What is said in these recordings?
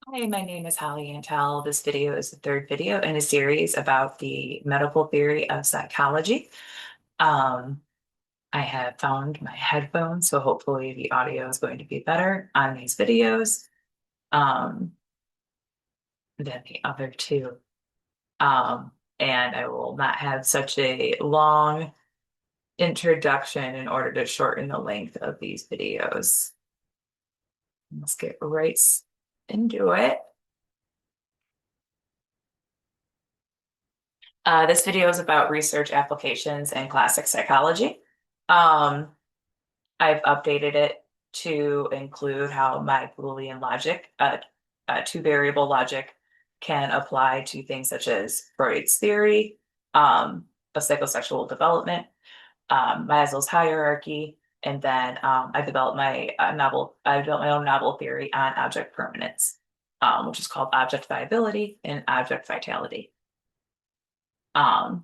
Hi, my name is Holly Antel. This video is the third video in a series about the medical theory of psychology. Um, I have found my headphones, so hopefully the audio is going to be better on these videos um, than the other two. And I will not have such a long introduction in order to shorten the length of these videos. Let's get right into it. This video is about research applications in classic psychology. Um, I've updated it to include how my Boolean logic, two variable logic, can apply to things such as Freud's theory of psychosexual development, Maslow's hierarchy, and then I developed my own novel theory on object permanence, which is called object viability and object vitality. Um,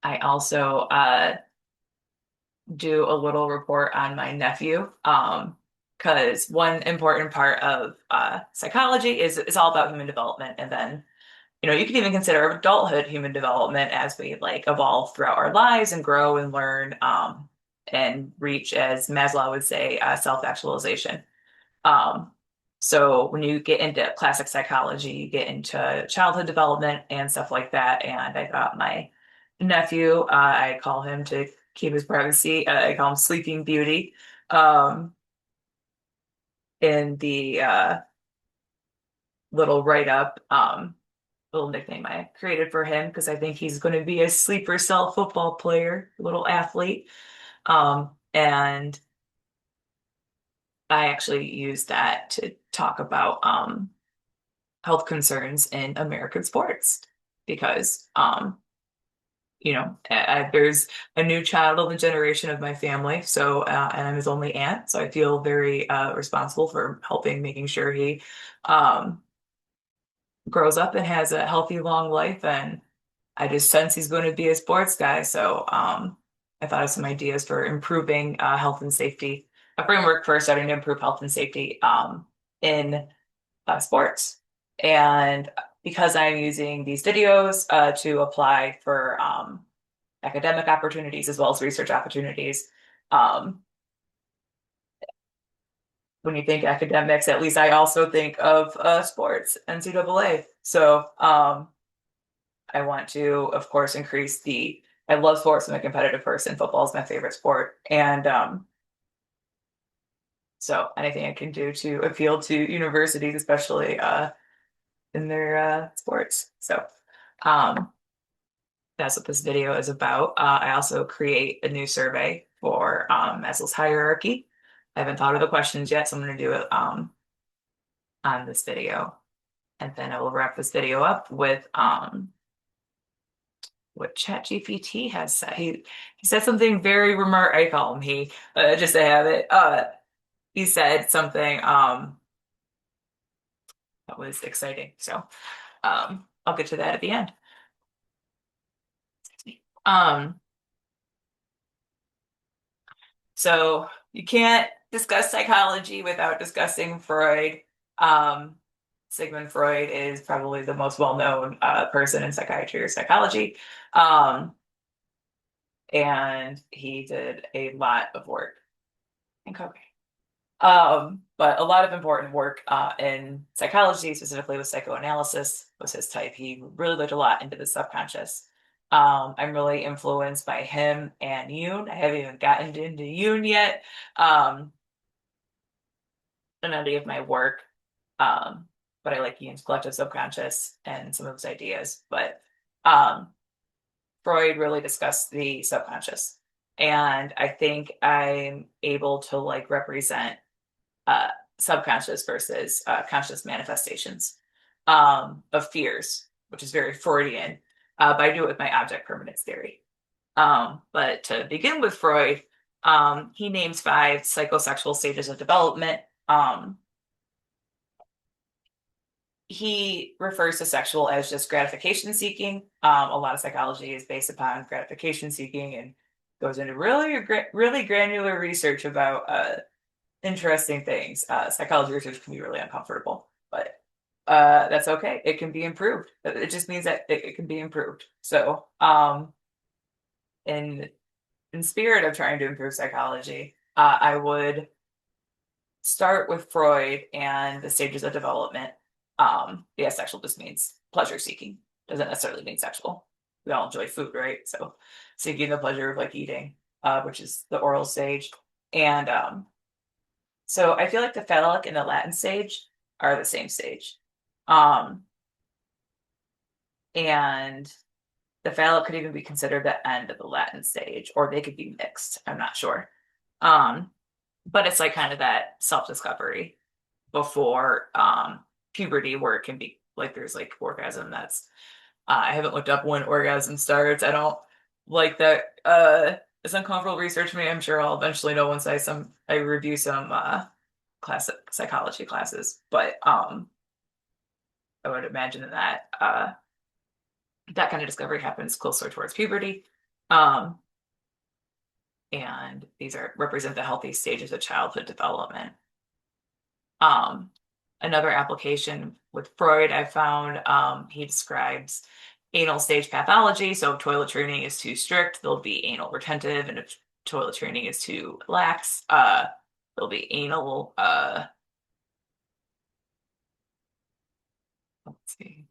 I also do a little report on my nephew. Because one important part of psychology is all about human development. And then, you can even consider adulthood human development as we like evolve throughout our lives and grow and learn and reach, as Maslow would say, self-actualization. Um, so when you get into classic psychology, you get into childhood development and stuff like that. And I got my nephew, I call him to keep his privacy. I call him Sleeping Beauty. Um, in the little write-up, little nickname I created for him because I think he's going to be a sleeper cell football player, little athlete. And I actually used that to talk about health concerns in American sports because, there's a new child of the generation of my family. So, and I'm his only aunt. So I feel very responsible for helping, making sure he um, grows up and has a healthy, long life. And I just sense he's going to be a sports guy. So I thought of some ideas for improving health and safety, a framework for starting to improve health and safety in sports. And because I'm using these videos to apply for academic opportunities as well as research opportunities, um, when you think academics, at least I also think of sports, NCAA. So I want to, of course, I love sports. I'm a competitive person. Football is my favorite sport. And so anything I can do to appeal to universities, especially in their sports. So um, that's what this video is about. I also create a new survey for Maslow's hierarchy. I haven't thought of the questions yet, so I'm going to do it on this video. And then I will wrap this video up with what Chat GPT has said. He said something very remark. I call him he, just to have it. He said something that was exciting. So I'll get to that at the end. Um, so you can't discuss psychology without discussing Freud. Um, Sigmund Freud is probably the most well-known person in psychiatry or psychology. Um, and he did a lot of work in cocaine. But a lot of important work in psychology, specifically with psychoanalysis, was his type. He really looked a lot into the subconscious. I'm really influenced by him and Jung. I haven't even gotten into Jung yet, in any of my work. Um, but I like Jung's collective subconscious and some of his ideas. But um, Freud really discussed the subconscious. And I think I'm able to like represent uh, subconscious versus conscious manifestations of fears, which is very Freudian. But I do it with my object permanence theory. But to begin with Freud, he names five psychosexual stages of development. He refers to sexual as just gratification seeking. A lot of psychology is based upon gratification seeking and goes into really, really granular research about interesting things. Psychology research can be really uncomfortable, but that's okay. It can be improved. It just means that it can be improved. So, in spirit of trying to improve psychology, I would start with Freud and the stages of development. Yeah, sexual just means pleasure seeking. Doesn't necessarily mean sexual. We all enjoy food, right? So seeking the pleasure of like eating, which is the oral stage. And so I feel like the phallic and the Latin stage are the same stage. Um, and the phallic could even be considered the end of the Latin stage, or they could be mixed. I'm not sure. Um, but it's like kind of that self-discovery before puberty where it can be like there's like orgasm that's I haven't looked up when orgasm starts. I don't like that it's uncomfortable research me. I'm sure I'll eventually know once I review some class psychology classes. But I would imagine that that kind of discovery happens closer towards puberty. Um and these are represent the healthy stages of childhood development. Um, Another application with Freud, I found he describes anal stage pathology. So if toilet training is too strict, there'll be anal retentive, and if toilet training is too lax, there'll be anal. Let's see,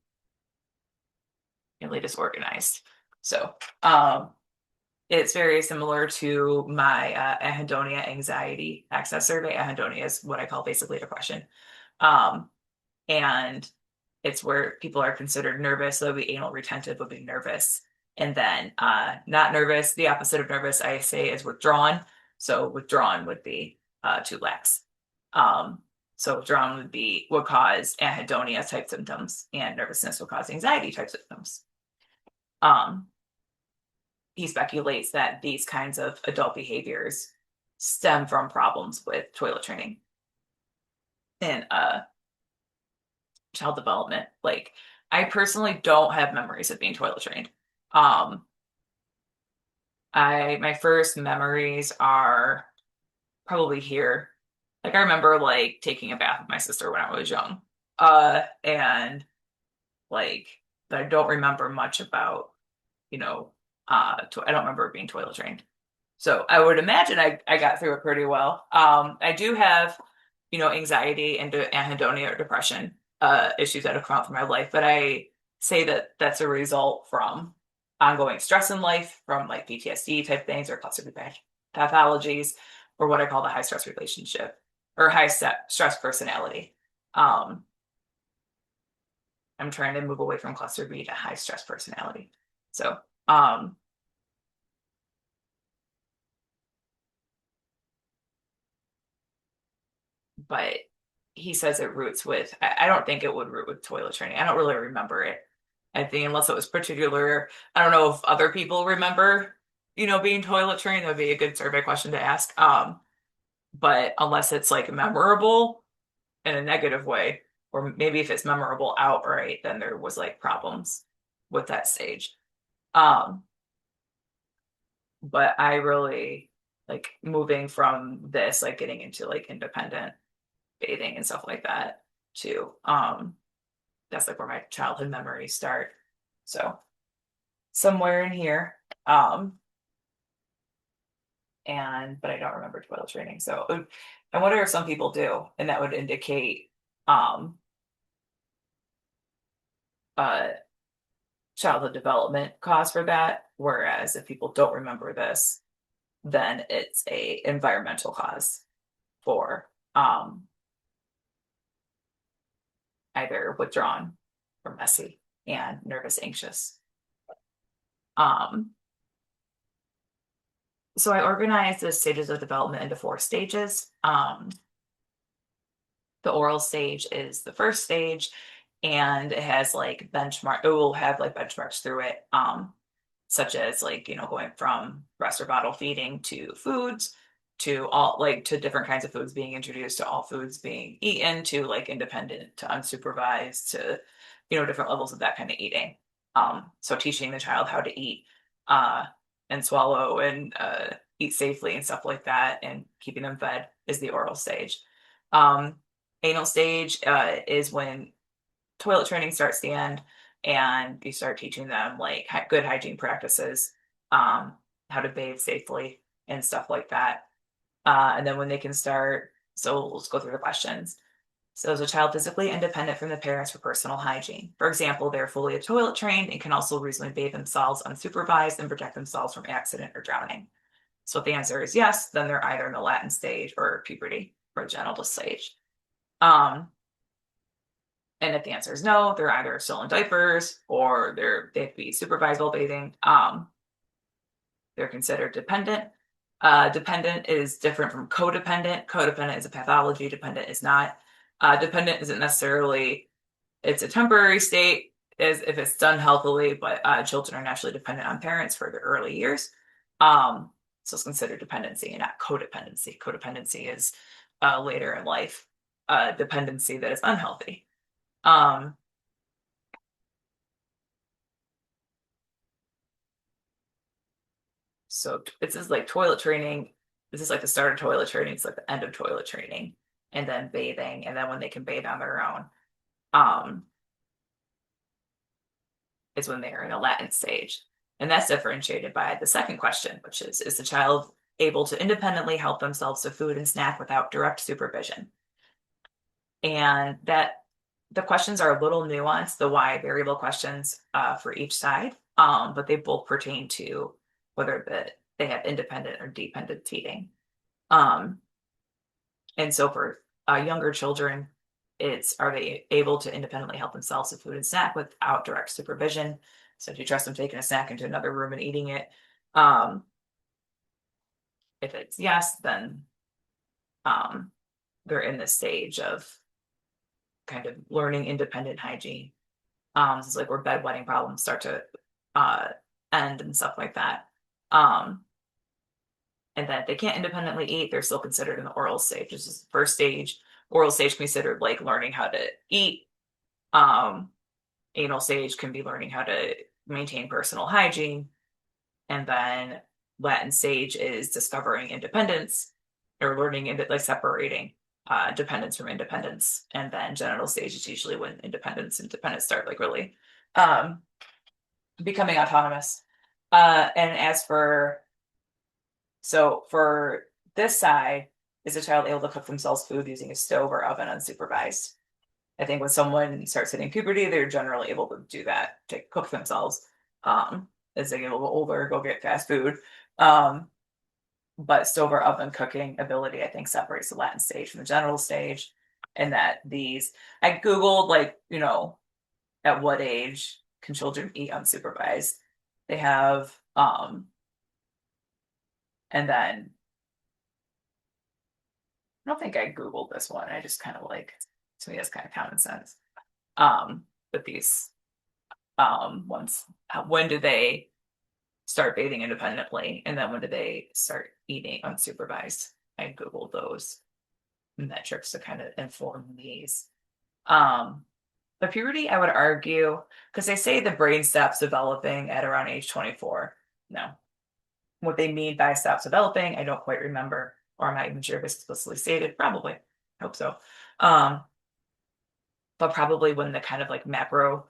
anally disorganized. So it's very similar to my anhedonia anxiety access survey. Anhedonia is what I call basically depression. Um, and it's where people are considered nervous. So the anal retentive would be nervous. And then not nervous, the opposite of nervous, I say, is withdrawn. So withdrawn would be too lax. Um, so withdrawn would cause anhedonia type symptoms, and nervousness would cause anxiety type symptoms. Um, he speculates that these kinds of adult behaviors stem from problems with toilet training and child development. Like, I personally don't have memories of being toilet trained. Um, my first memories are probably here. Like, I remember like taking a bath with my sister when I was young. And like I don't remember much about, I don't remember being toilet trained. So I would imagine I got through it pretty well. I do have, anxiety and anhedonia or depression issues that have come out through my life, but I say that that's a result from ongoing stress in life, from like PTSD type things or cluster pathologies, or what I call the high stress relationship or stress personality. Um, I'm trying to move away from cluster B to high stress personality. So, um, but he says it roots with, I don't think it would root with toilet training. I don't really remember it. I think unless it was particular, I don't know if other people remember, being toilet trained, that would be a good survey question to ask. But unless it's like memorable in a negative way, or maybe if it's memorable outright, then there was like problems with that stage. Um, but I really like moving from this, like getting into like independent bathing and stuff like that too. That's like where my childhood memories start. So somewhere in here. But I don't remember toilet training. So I wonder if some people do, and that would indicate um uh childhood development cause for that. Whereas if people don't remember this, then it's a environmental cause for either withdrawn or messy and nervous, anxious. Um, so I organized the stages of development into 4 stages. The oral stage is the first stage, and it has like benchmark. It will have like benchmarks through it, such as like going from breast or bottle feeding to foods to all like to different kinds of foods being introduced to all foods being eaten to like independent to unsupervised to different levels of that kind of eating. So teaching the child how to eat and swallow and eat safely and stuff like that, and keeping them fed is the oral stage. Um, Anal stage is when toilet training starts to end, and you start teaching them like good hygiene practices, um, how to bathe safely and stuff like that. And then when they can start, so let's go through the questions. So is a child physically independent from the parents for personal hygiene? For example, they're fully toilet trained and can also reasonably bathe themselves unsupervised and protect themselves from accident or drowning. So if the answer is yes, then they're either in the Latin stage or puberty or genital stage. Um, and if the answer is no, they're either still in diapers or they have to be supervised while bathing. They're considered dependent. Dependent is different from codependent. Codependent is a pathology. Dependent is not. Dependent isn't necessarily, it's a temporary state is if it's done healthily, but children are naturally dependent on parents for their early years. So it's considered dependency and not codependency. Codependency is later in life, dependency that is unhealthy. Um, so this is like toilet training. This is like the start of toilet training. It's like the end of toilet training, and then bathing, and then when they can bathe on their own, um, is when they are in a latent stage. And that's differentiated by the second question, which is the child able to independently help themselves to food and snack without direct supervision? And that the questions are a little nuanced, the why variable questions for each side, but they both pertain to whether they have independent or dependent feeding. Um, and so for younger children, it's are they able to independently help themselves with food and snack without direct supervision? So if you trust them taking a snack into another room and eating it, um, if it's yes, then um, they're in this stage of kind of learning independent hygiene. So it's like where bedwetting problems start to uh, end and stuff like that. Um, and that they can't independently eat, they're still considered in the oral stage. This is the first stage. Oral stage considered like learning how to eat. Um, Anal stage can be learning how to maintain personal hygiene. And then Latin stage is discovering independence or learning like separating dependence from independence. And then genital stage is usually when independence and dependence start like really um, becoming autonomous. And as for for this side, is a child able to cook themselves food using a stove or oven unsupervised? I think when someone starts hitting puberty, they're generally able to do that, to cook themselves. As they get a little older, go get fast food. Um, but stove or oven cooking ability, I think, separates the Latin stage from the genital stage. And that I Googled, like, at what age can children eat unsupervised? They have, and then I don't think I Googled this one. I just kind of like, to me, that's kind of common sense. But these ones, when do they start bathing independently? And then when do they start eating unsupervised? I Googled those metrics to kind of inform these. But puberty, I would argue, because they say the brain stops developing at around age 24. No. What they mean by stops developing, I don't quite remember, or I'm not even sure if it's explicitly stated. Probably. Hope so. Um, but probably when the kind of like macro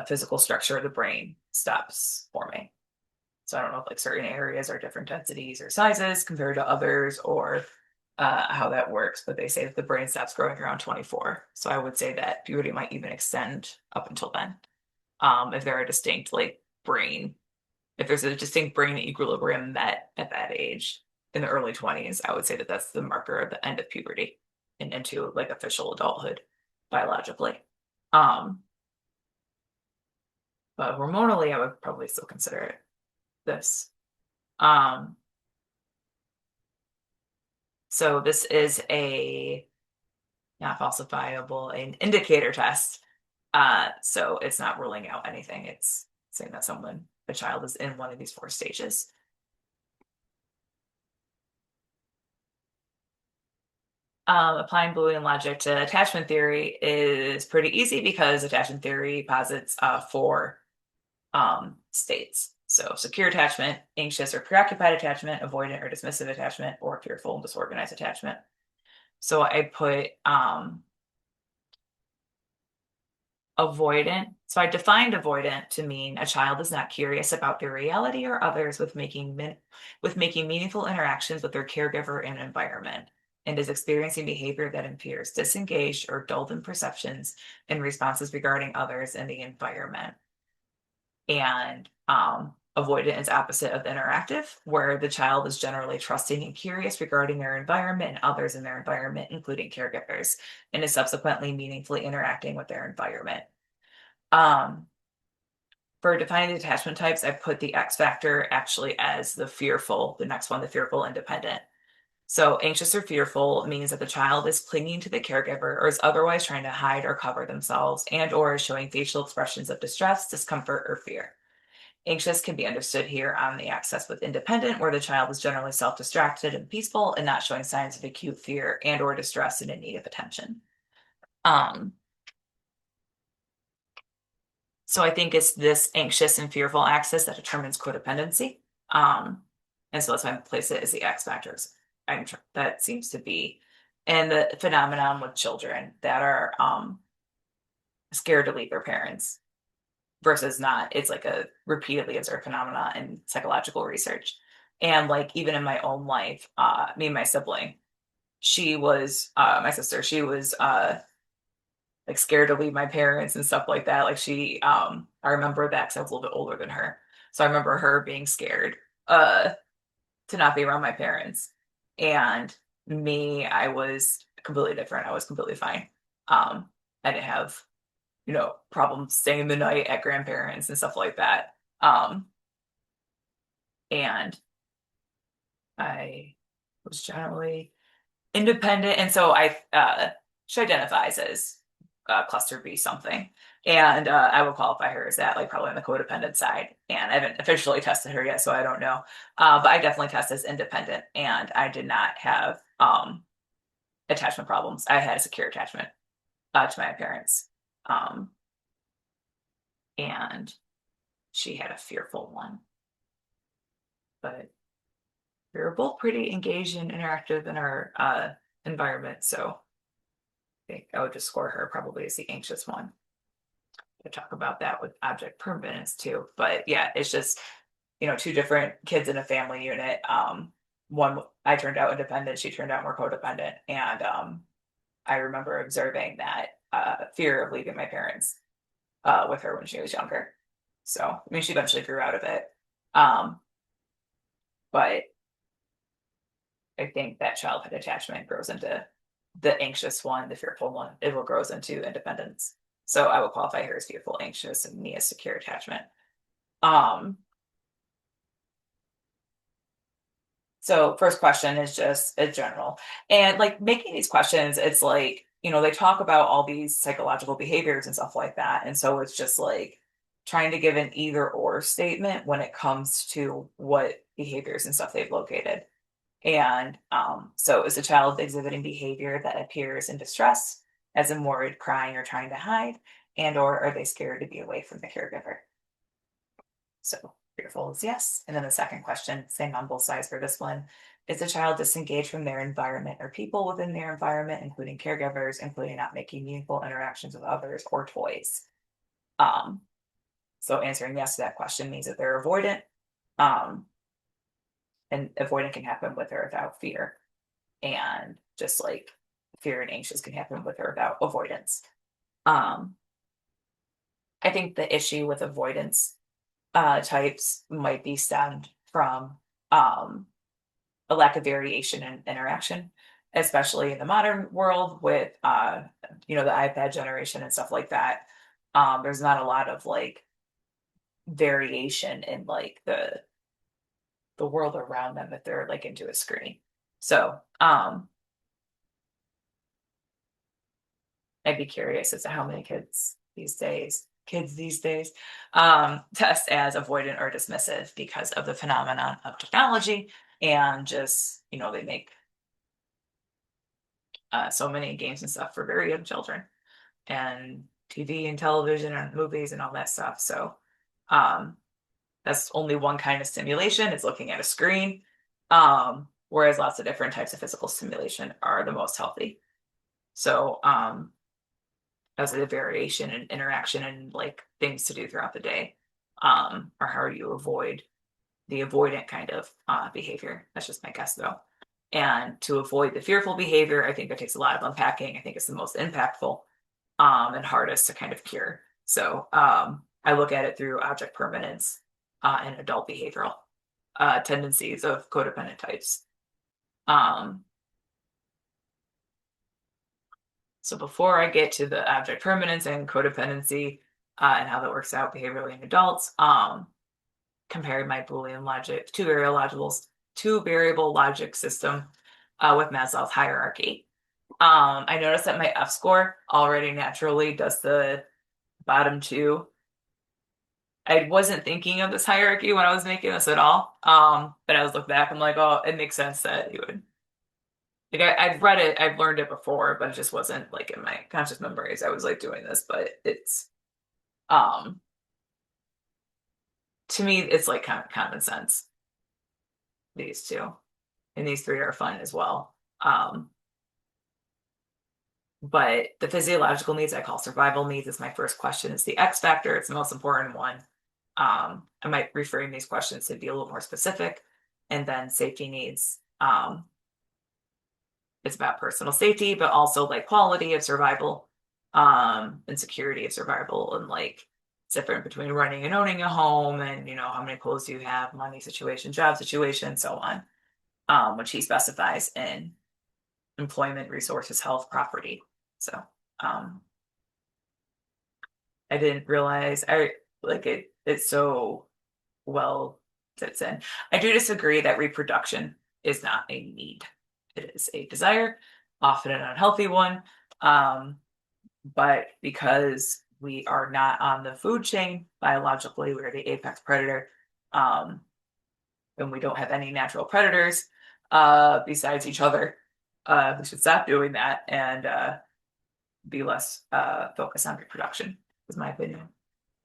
physical structure of the brain stops forming. So I don't know if like certain areas are different densities or sizes compared to others, or how that works, but they say that the brain stops growing around 24. So I would say that puberty might even extend up until then. If there are distinct like brain, if there's a distinct brain equilibrium met at that age in the early 20s, I would say that that's the marker of the end of puberty and into like official adulthood biologically. Um, but hormonally, I would probably still consider it this. Um, so this is a not falsifiable, an indicator test. So it's not ruling out anything. It's saying that a child is in one of these four stages. Applying Boolean logic to attachment theory is pretty easy because attachment theory posits four states. So secure attachment, anxious or preoccupied attachment, avoidant or dismissive attachment, or fearful and disorganized attachment. So I put avoidant. So I defined avoidant to mean a child is not curious about their reality or others with making meaningful interactions with their caregiver and environment, and is experiencing behavior that appears disengaged or dulled in perceptions and responses regarding others and the environment. And avoidant is opposite of interactive, where the child is generally trusting and curious regarding their environment and others in their environment, including caregivers, and is subsequently meaningfully interacting with their environment. Um, for defining the attachment types, I put the X factor actually as the fearful, the next one, the fearful independent. So anxious or fearful means that the child is clinging to the caregiver or is otherwise trying to hide or cover themselves and or is showing facial expressions of distress, discomfort, or fear. Anxious can be understood here on the axis with independent, where the child is generally self-distracted and peaceful and not showing signs of acute fear and or distress and in need of attention. Um, so I think it's this anxious and fearful axis that determines codependency. Um, and so that's why I place it as the X factors. That seems to be, and the phenomenon with children that are scared to leave their parents versus not. It's like a repeatedly observed phenomena in psychological research. And like even in my own life, me and my sibling, she was my sister, she was like scared to leave my parents and stuff like that. Like I remember that because I was a little bit older than her. So I remember her being scared uh to not be around my parents. And me, I was completely different. I was completely fine. I didn't have problems staying the night at grandparents and stuff like that. And I was generally independent. And so she identifies as cluster B something. And I would qualify her as that, like probably on the codependent side. And I haven't officially tested her yet, so I don't know. But I definitely test as independent, and I did not have attachment problems. I had a secure attachment to my parents. Um, and she had a fearful one. But we were both pretty engaged and interactive in our environment, so I think I would just score her probably as the anxious one. To talk about that with object permanence too. But yeah, it's just, two different kids in a family unit. One, I turned out independent, she turned out more codependent. And I remember observing that fear of leaving my parents with her when she was younger. So, I mean, she eventually grew out of it. Um, but I think that childhood attachment grows into the anxious one, the fearful one. It will grows into independence. So I would qualify her as fearful, anxious, and me as secure attachment. Um, so first question is just a general. And like making these questions, it's like, they talk about all these psychological behaviors and stuff like that. And so it's just like trying to give an either or statement when it comes to what behaviors and stuff they've located. And so is the child exhibiting behavior that appears in distress, as in worried, crying, or trying to hide, and or are they scared to be away from the caregiver? So fearful is yes. And then the second question, same on both sides for this one, is the child disengaged from their environment or people within their environment, including caregivers, including not making meaningful interactions with others or toys? Um, so answering yes to that question means that they're avoidant. Um, and avoidant can happen with or without fear. And just like fear and anxious can happen with or without avoidance. Um, I think the issue with avoidance types might be stemmed from a lack of variation in interaction, especially in the modern world with the iPad generation and stuff like that. There's not a lot of like variation in like the world around them if they're like into a screen. So I'd be curious as to how many kids these days, test as avoidant or dismissive because of the phenomenon of technology and just, they make so many games and stuff for very young children and TV and television and movies and all that stuff. So, um, That's only one kind of stimulation, is looking at a screen. Whereas lots of different types of physical stimulation are the most healthy. So as a variation and interaction and like things to do throughout the day, or how you avoid the avoidant kind of behavior. That's just my guess though. And to avoid the fearful behavior, I think that takes a lot of unpacking. I think it's the most impactful and hardest to kind of cure. So I look at it through object permanence and adult behavioral tendencies of codependent types. So before I get to the object permanence and codependency and how that works out behaviorally in adults, comparing my Boolean logic, two variable logic system with Maslow's hierarchy. I noticed that my F score already naturally does the bottom two. I wasn't thinking of this hierarchy when I was making this at all. But I was looking back, I'm like, oh, it makes sense that you would. Like I've read it, I've learned it before, but it just wasn't like in my conscious memories. I was like doing this, but it's um to me it's like kind of common sense. These two. And these three are fun as well. But the physiological needs I call survival needs is my first question. It's the X factor. It's the most important one. I might reframe these questions to be a little more specific. And then safety needs. It's about personal safety, but also like quality of survival, and security of survival, and like it's different between running and owning a home, and how many clothes do you have, money situation, job situation, so on, which he specifies in employment, resources, health, property. So I didn't realize I like it. It's so well fits in. I do disagree that reproduction is not a need. It is a desire, often an unhealthy one. But because we are not on the food chain biologically, we're the apex predator, and we don't have any natural predators besides each other. We should stop doing that and be less focused on reproduction, is my opinion.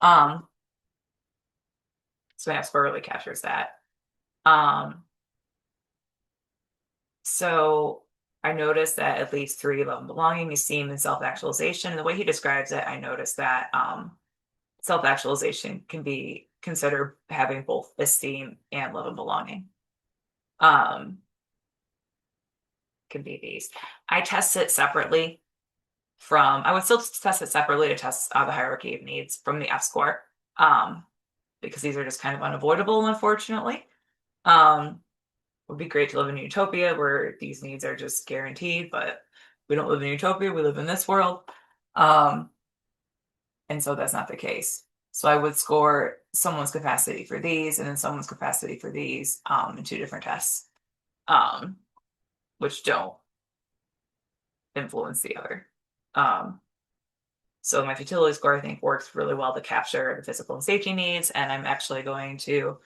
Um, so Asper really captures that. So I noticed that at least three love and belonging, esteem, and self-actualization. And the way he describes it, I noticed that self-actualization can be considered having both esteem and love and belonging. Can be these. I test it separately I would still test it separately to test the hierarchy of needs from the F score, because these are just kind of unavoidable, unfortunately. Would be great to live in a utopia where these needs are just guaranteed, but we don't live in a utopia, we live in this world. And so that's not the case. So I would score someone's capacity for these and then someone's capacity for these in two different tests, which don't influence the other. So my futility score, I think, works really well to capture the physical and safety needs, and I'm actually going to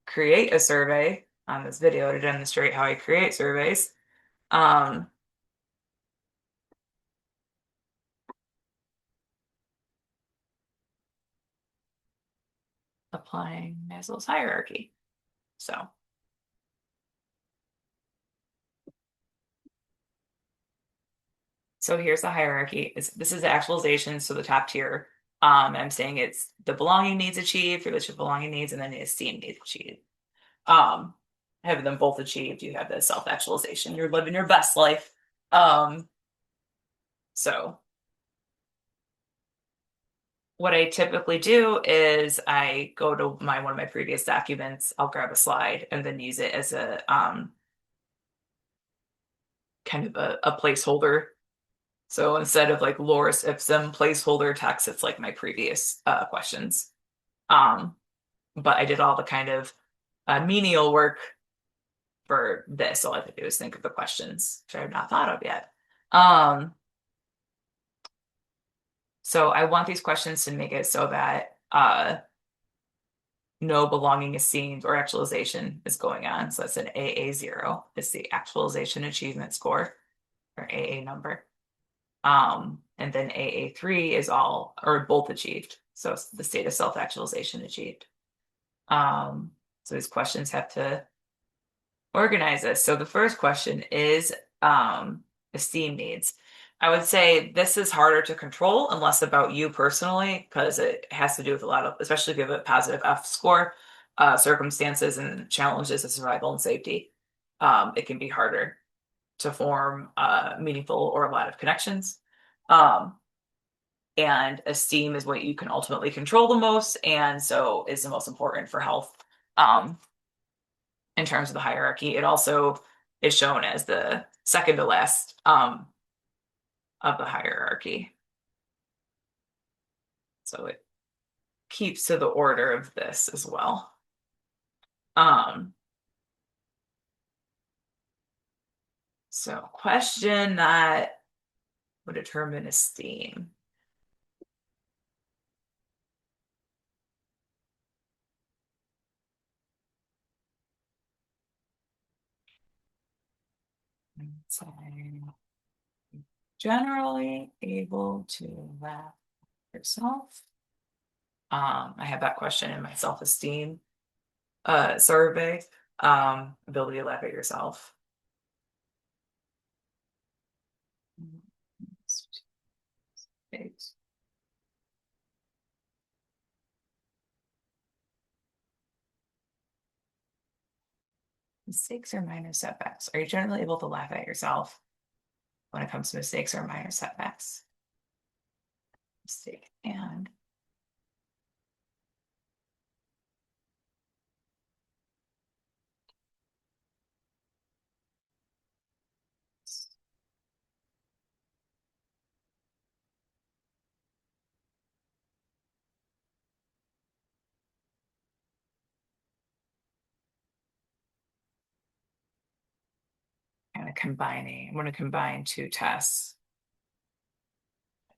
create a survey on this video to demonstrate how I create surveys. Applying Maslow's hierarchy. So here's the hierarchy. This is the actualization, so the top tier. I'm saying it's the belonging needs achieved, relationship belonging needs, and then the esteem needs achieved. Having them both achieved, you have the self-actualization. You're living your best life. So what I typically do is I go to one of my previous documents, I'll grab a slide and then use it as a kind of a placeholder. So instead of like Loris Ipsum placeholder text, it's like my previous questions. But I did all the kind of menial work for this. All I have to do is think of the questions, which I have not thought of yet. So I want these questions to make it so that no belonging is seen or actualization is going on. So that's an AA0. It's the actualization achievement score, or AA number. And then AA3 is all or both achieved. So it's the state of self-actualization achieved. So these questions have to organize this. So the first question is esteem needs. I would say this is harder to control and less about you personally because it has to do with a lot of, especially if you have a positive F score, circumstances and challenges of survival and safety. It can be harder to form meaningful or a lot of connections. Um, and esteem is what you can ultimately control the most, and so is the most important for health. Um, in terms of the hierarchy, it also is shown as the second to last of the hierarchy. So it keeps to the order of this as well. Um, so question that would determine esteem. So, generally able to laugh yourself. I have that question in my self-esteem survey. Ability to laugh at yourself. Mistakes or minor setbacks. Are you generally able to laugh at yourself when it comes to mistakes or minor setbacks? Mistake and kind of combining. I'm going to combine two tests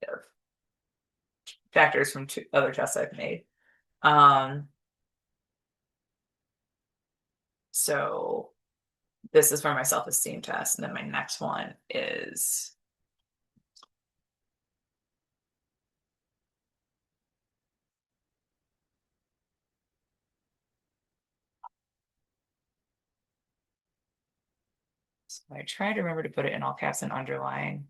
of factors from two other tests I've made. Um, so this is for my self-esteem test, and then my next one is so I try to remember to put it in all caps and underline.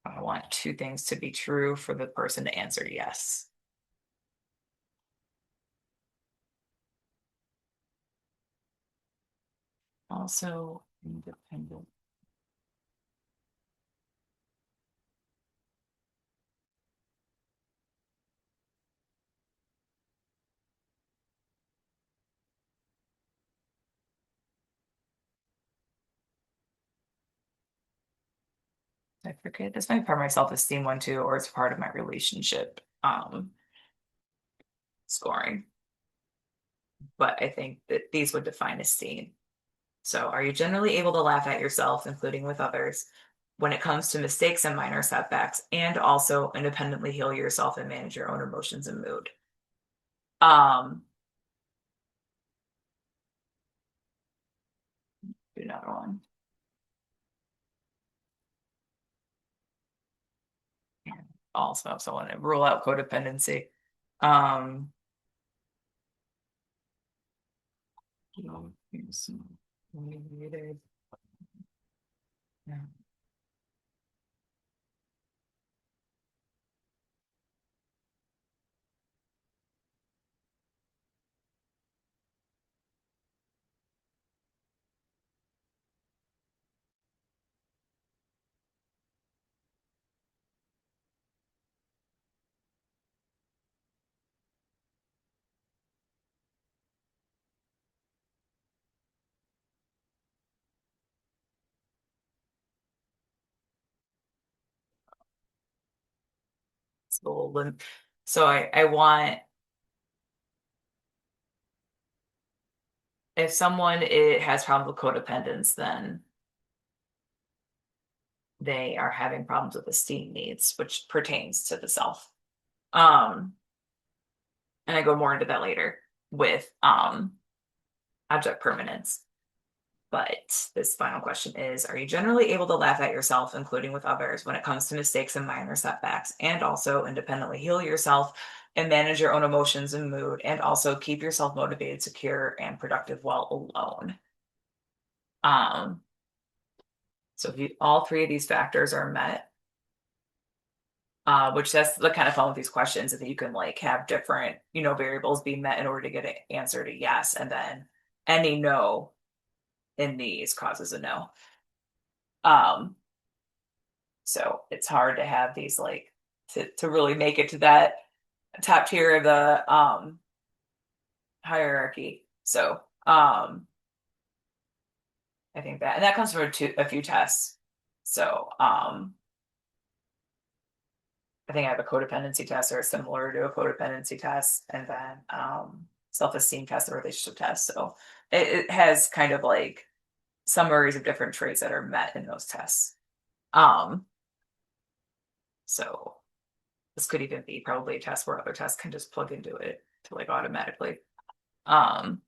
I want two things to be true for the person to answer yes. Also independent. I forget. This might be part of my self-esteem one too, or it's part of my relationship scoring. But I think that these would define esteem. So are you generally able to laugh at yourself, including with others, when it comes to mistakes and minor setbacks, and also independently heal yourself and manage your own emotions and mood? Um, do another one. And also, so I want to rule out codependency. Um, here's some related. Yeah. So I want if someone has problems with codependence, then they are having problems with esteem needs, which pertains to the self. Um, and I go more into that later with object permanence. But this final question is, are you generally able to laugh at yourself, including with others, when it comes to mistakes and minor setbacks, and also independently heal yourself and manage your own emotions and mood, and also keep yourself motivated, secure, and productive while alone. Um, so if you, all three of these factors are met, which that's the kind of fun with these questions, is that you can like have different, variables be met in order to get an answer to yes, and then any no in these causes a no. Um, so it's hard to have these like to really make it to that top tier of the hierarchy. So I think that, and that comes from a few tests. So I think I have a codependency test or similar to a codependency test, and then self-esteem test and relationship test. So it has kind of like summaries of different traits that are met in those tests. Um, so this could even be probably a test where other tests can just plug into it to like automatically um,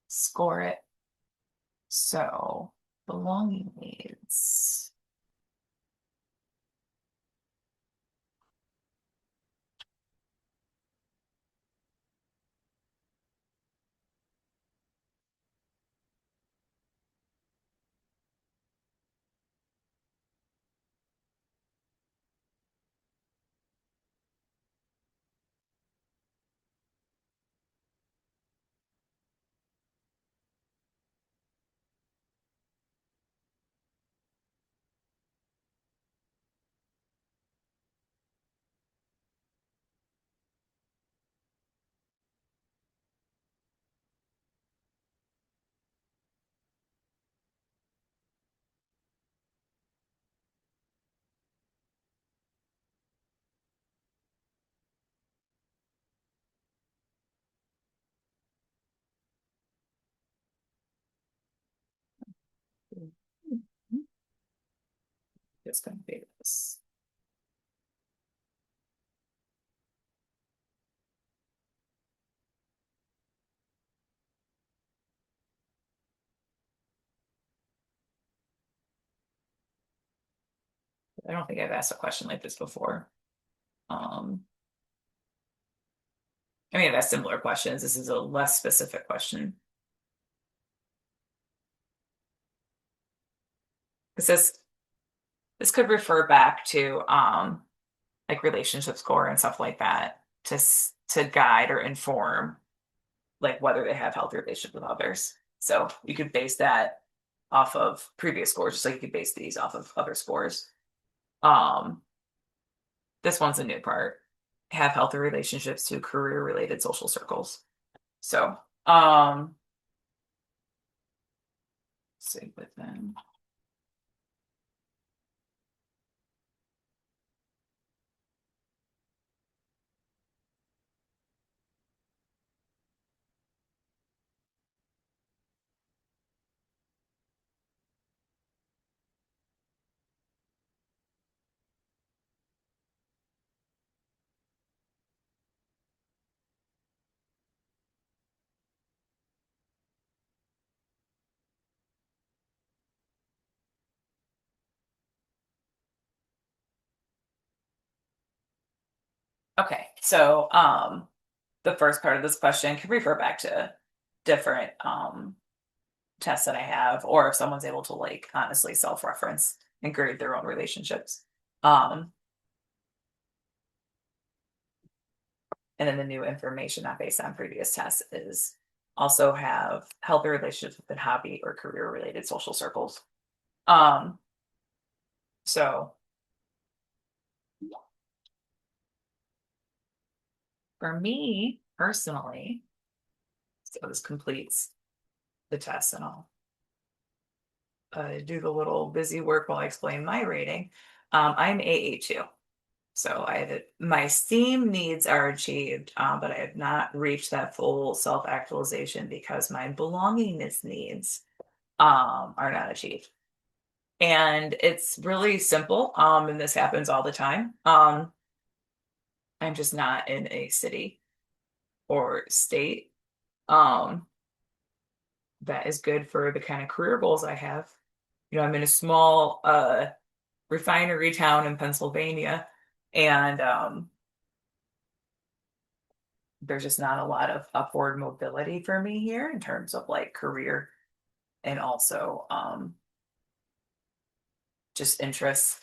score it. So belonging needs. Just going to be this. I don't think I've asked a question like this before. Um, I mean, I've asked similar questions. This is a less specific question. Because this could refer back to like relationship score and stuff like that to guide or inform like whether they have healthy relationships with others. So you could base that off of previous scores, just like you could base these off of other scores. Um, this one's a new part. Have healthy relationships to career related social circles. So, see with them. Okay, so the first part of this question can refer back to different tests that I have, or if someone's able to like honestly self-reference and grade their own relationships. Um, and then the new information not based on previous tests is also have healthy relationships within hobby or career related social circles. Um, so for me personally, so this completes the test and I'll do the little busy work while I explain my rating. I'm AA2. So I have my STEAM needs are achieved, but I have not reached that full self-actualization because my belongingness needs are not achieved. And it's really simple, and this happens all the time. I'm just not in a city or state um, that is good for the kind of career goals I have. I'm in a small refinery town in Pennsylvania. And there's just not a lot of upward mobility for me here in terms of like career and also just interests.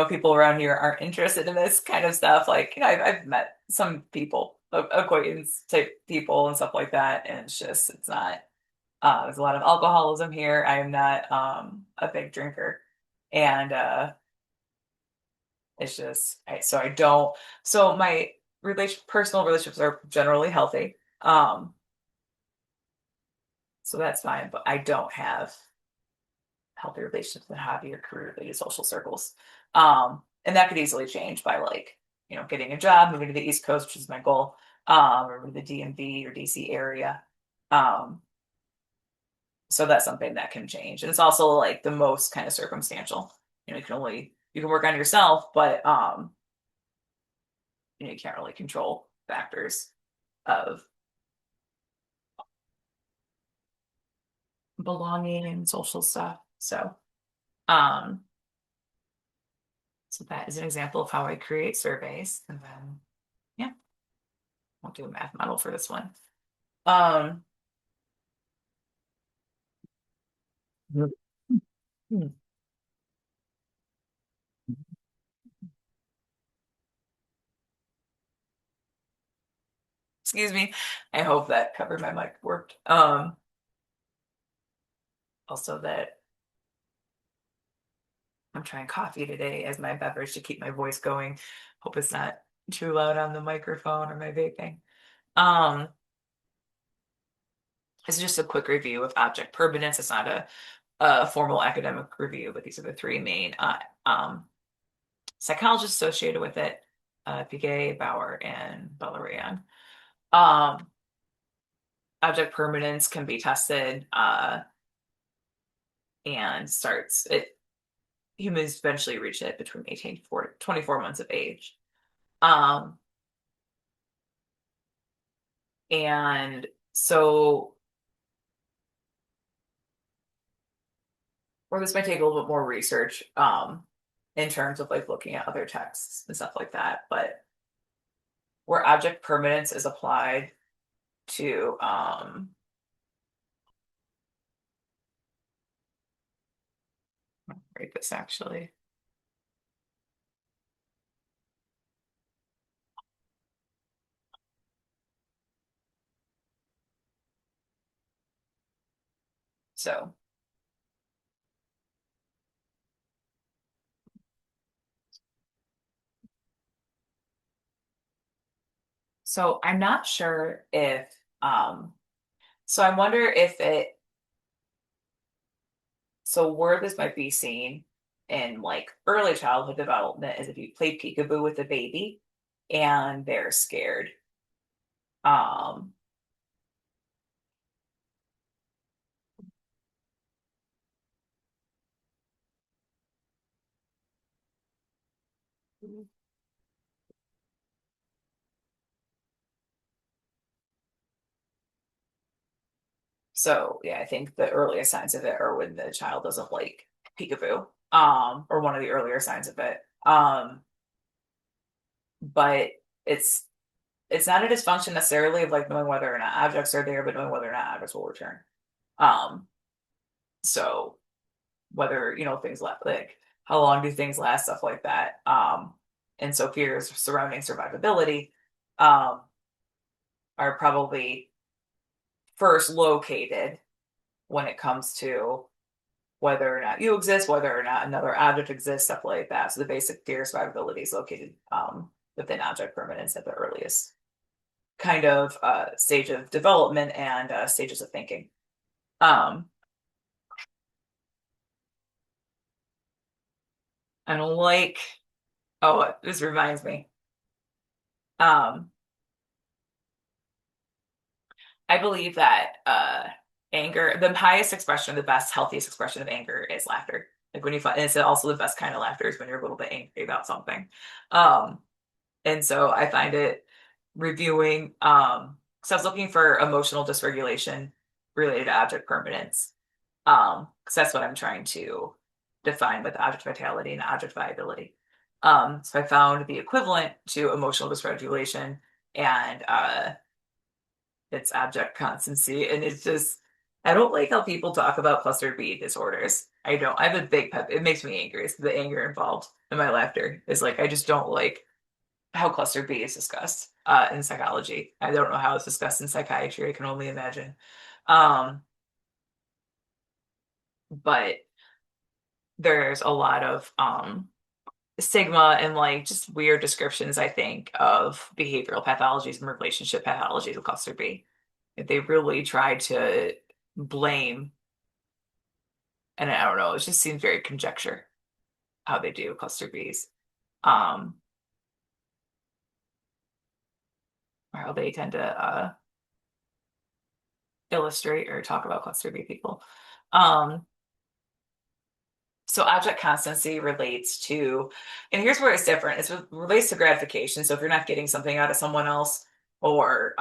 People around here aren't interested in this kind of stuff. Like, I've met some people, acquaintance type people and stuff like that, and it's not. There's a lot of alcoholism here. I am not a big drinker, and it's just so I don't. So my personal relationships are generally healthy. So that's fine, but I don't have healthy relationships and hobby or career related social circles. And that could easily change by like, getting a job, moving to the East Coast, which is my goal, or the DMV or DC area. Um, so that's something that can change. And it's also like the most kind of circumstantial. You can work on yourself, but you can't really control factors of belonging and social stuff. Um, so that is an example of how I create surveys. And then, yeah, won't do a math model for this one. Um, hmm, excuse me. I hope that covered my mic worked. Also that I'm trying coffee today as my beverage to keep my voice going. Hope it's not too loud on the microphone or my vaping. Um, this is just a quick review of object permanence. It's not a formal academic review, but these are the three main psychologists associated with it, Piquet, Bauer, and Bellarian. Um, Object permanence can be tested and starts it humans eventually reach it between 18 to 24 months of age. Um, and so or this might take a little bit more research in terms of like looking at other texts and stuff like that, but where object permanence is applied to write this actually. So so I'm not sure if so I wonder if it so where this might be seen in like early childhood development is if you play peekaboo with a baby and they're scared. Um So yeah, I think the earliest signs of it are when the child doesn't like peekaboo, or one of the earlier signs of it. But it's it's not a dysfunction necessarily of like knowing whether or not objects are there, but knowing whether or not objects will return. Um, so whether, things last like how long do things last, stuff like that. And so fears surrounding survivability um are probably first located when it comes to whether or not you exist, whether or not another object exists, stuff like that. So the basic fear survivability is located within object permanence at the earliest kind of stage of development and stages of thinking. Um, and like, oh, this reminds me. Um, I believe that anger, the highest expression, the best, healthiest expression of anger is laughter. Like when you find, and it's also the best kind of laughter is when you're a little bit angry about something. Um, And so I find it reviewing, because I was looking for emotional dysregulation related to object permanence. Because that's what I'm trying to define with object vitality and object viability. So I found the equivalent to emotional dysregulation and its object constancy. And it's just, I don't like how people talk about cluster B disorders. I don't. I have a big pet. It makes me angry. It's the anger involved in my laughter. Is like I just don't like how cluster B is discussed in psychology. I don't know how it's discussed in psychiatry. I can only imagine. Um, but there's a lot of stigma and like just weird descriptions, I think, of behavioral pathologies and relationship pathologies with cluster B. If they really try to blame, and I don't know, it just seems very conjecture how they do cluster Bs. Um, or how they tend to illustrate or talk about cluster B people. Um, So object constancy relates to, and here's where it's different. It relates to gratification. So if you're not getting something out of someone else, or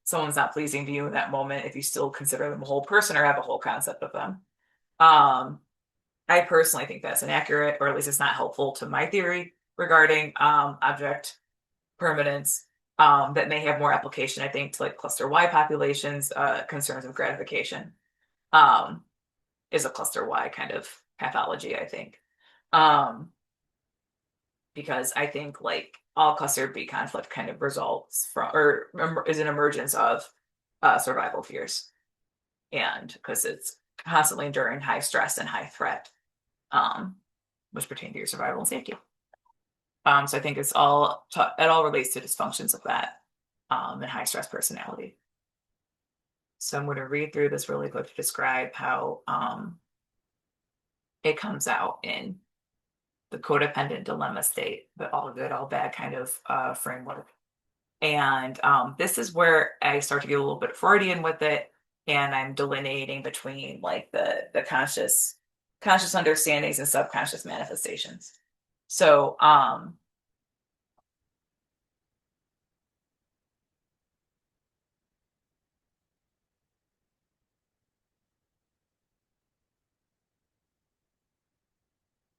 someone's not pleasing to you in that moment, if you still consider them a whole person or have a whole concept of them. Um, I personally think that's inaccurate, or at least it's not helpful to my theory regarding object permanence. That may have more application, I think, to like cluster Y populations, concerns of gratification. Um, is a cluster Y kind of pathology, I think. Um, because I think like all cluster B conflict kind of results from or is an emergence of survival fears. And because it's constantly enduring high stress and high threat, um, which pertain to your survival and safety. So I think it all relates to dysfunctions of that and high stress personality. So I'm going to read through this really quick to describe how it comes out in the codependent dilemma state, the all good, all bad kind of framework. And this is where I start to get a little bit Freudian with it, and I'm delineating between like the conscious understandings and subconscious manifestations. So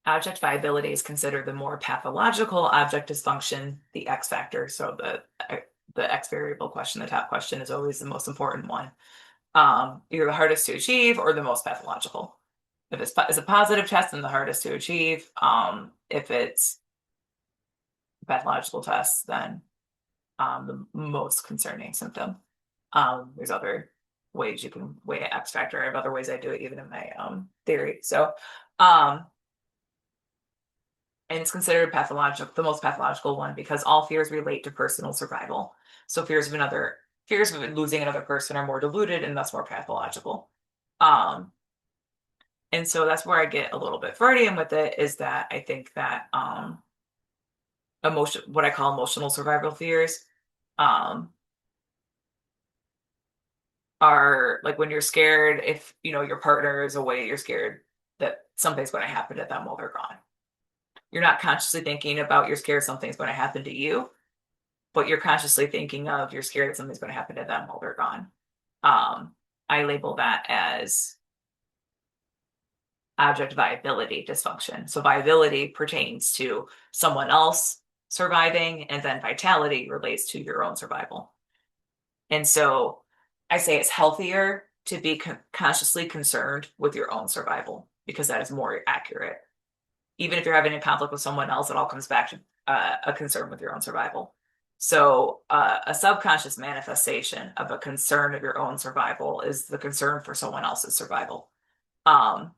object viability is considered the more pathological object dysfunction, the X factor. So the X variable question, the top question, is always the most important one. Either the hardest to achieve or the most pathological. If it's a positive test, then the hardest to achieve. If it's a pathological test, then the most concerning symptom. There's other ways you can weigh an X factor. I have other ways I do it even in my theory. So, and it's considered pathological, the most pathological one because all fears relate to personal survival. So fears of losing another person are more diluted and thus more pathological. Um, and so that's where I get a little bit Freudian with it, is that I think that what I call emotional survival fears, um, are like when you're scared, if you know your partner is away, you're scared that something's going to happen to them while they're gone. You're not consciously thinking about you're scared something's going to happen to you, but you're consciously thinking of you're scared that something's going to happen to them while they're gone. I label that as object viability dysfunction. So viability pertains to someone else surviving, and then vitality relates to your own survival. And so I say it's healthier to be consciously concerned with your own survival because that is more accurate. Even if you're having a conflict with someone else, it all comes back to a concern with your own survival. So a subconscious manifestation of a concern of your own survival is the concern for someone else's survival. Um,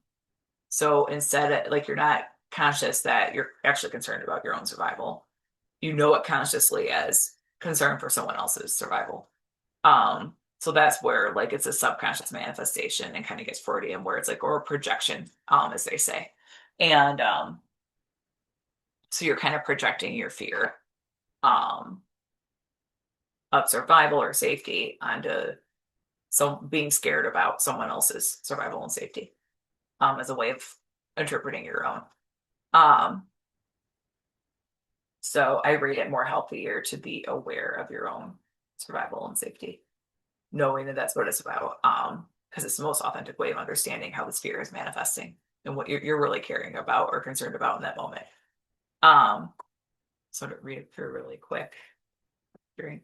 so instead, like you're not conscious that you're actually concerned about your own survival. You know it consciously as concern for someone else's survival. So that's where like it's a subconscious manifestation and kind of gets Freudian, where it's like or a projection, as they say. And so you're kind of projecting your fear um of survival or safety onto being scared about someone else's survival and safety as a way of interpreting your own. Um so I rate it more healthier to be aware of your own survival and safety, knowing that that's what it's about. Because it's the most authentic way of understanding how this fear is manifesting and what you're really caring about or concerned about in that moment. Um, sort of read it through really quick. Drink.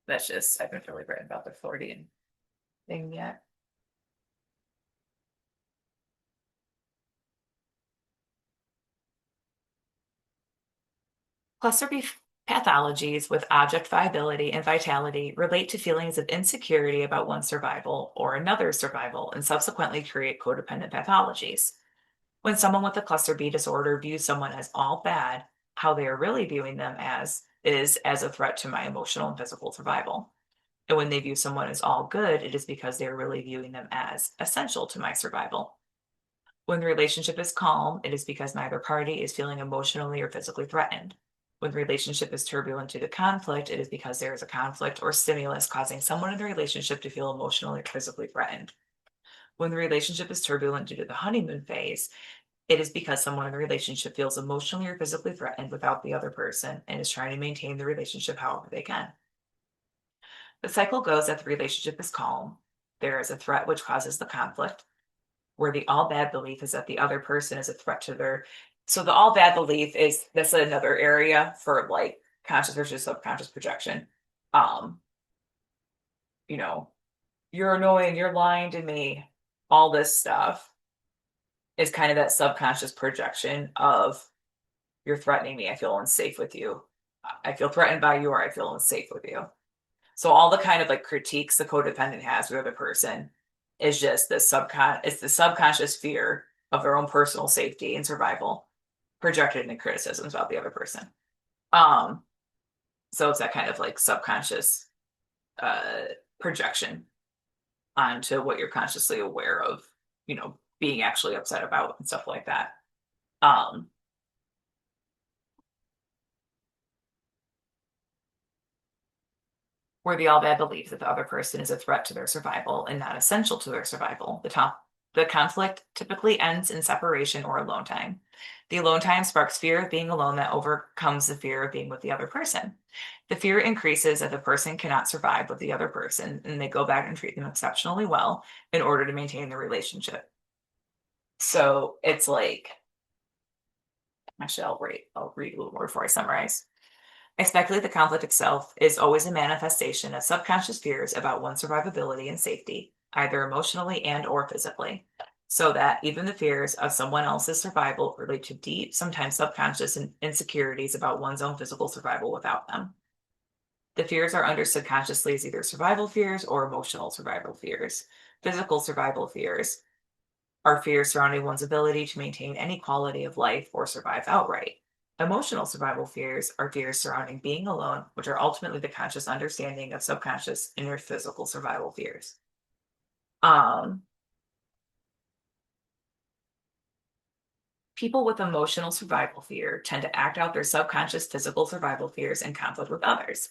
That's just, I haven't really written about the Freudian thing yet. Cluster B pathologies with object viability and vitality relate to feelings of insecurity about one's survival or another's survival and subsequently create codependent pathologies. When someone with a cluster B disorder views someone as all bad, how they are really viewing them as is as a threat to my emotional and physical survival. And when they view someone as all good, it is because they are really viewing them as essential to my survival. When the relationship is calm, it is because neither party is feeling emotionally or physically threatened. When the relationship is turbulent due to conflict, it is because there is a conflict or stimulus causing someone in the relationship to feel emotionally or physically threatened. When the relationship is turbulent due to the honeymoon phase, it is because someone in the relationship feels emotionally or physically threatened without the other person and is trying to maintain the relationship however they can. The cycle goes that the relationship is calm. There is a threat which causes the conflict, where the all bad belief is that the other person is a threat to their. So the all bad belief is that's another area for like conscious versus subconscious projection. Um, you know, you're annoying, you're lying to me, all this stuff is kind of that subconscious projection of you're threatening me. I feel unsafe with you. I feel threatened by you, or I feel unsafe with you. So all the kind of like critiques the codependent has with the other person is just it's the subconscious fear of their own personal safety and survival projected into criticisms about the other person. Um, so it's that kind of like subconscious uh projection onto what you're consciously aware of, being actually upset about and stuff like that. Um, where the all bad believes that the other person is a threat to their survival and not essential to their survival. The conflict typically ends in separation or alone time. The alone time sparks fear of being alone that overcomes the fear of being with the other person. The fear increases that the person cannot survive with the other person, and they go back and treat them exceptionally well in order to maintain the relationship. So it's like, actually, I'll read a little more before I summarize. I speculate the conflict itself is always a manifestation of subconscious fears about one's survivability and safety, either emotionally and or physically, so that even the fears of someone else's survival relate to deep, sometimes subconscious insecurities about one's own physical survival without them. The fears are understood consciously as either survival fears or emotional survival fears. Physical survival fears are fears surrounding one's ability to maintain any quality of life or survive outright. Emotional survival fears are fears surrounding being alone, which are ultimately the conscious understanding of subconscious inner physical survival fears. Um, People with emotional survival fear tend to act out their subconscious physical survival fears in conflict with others.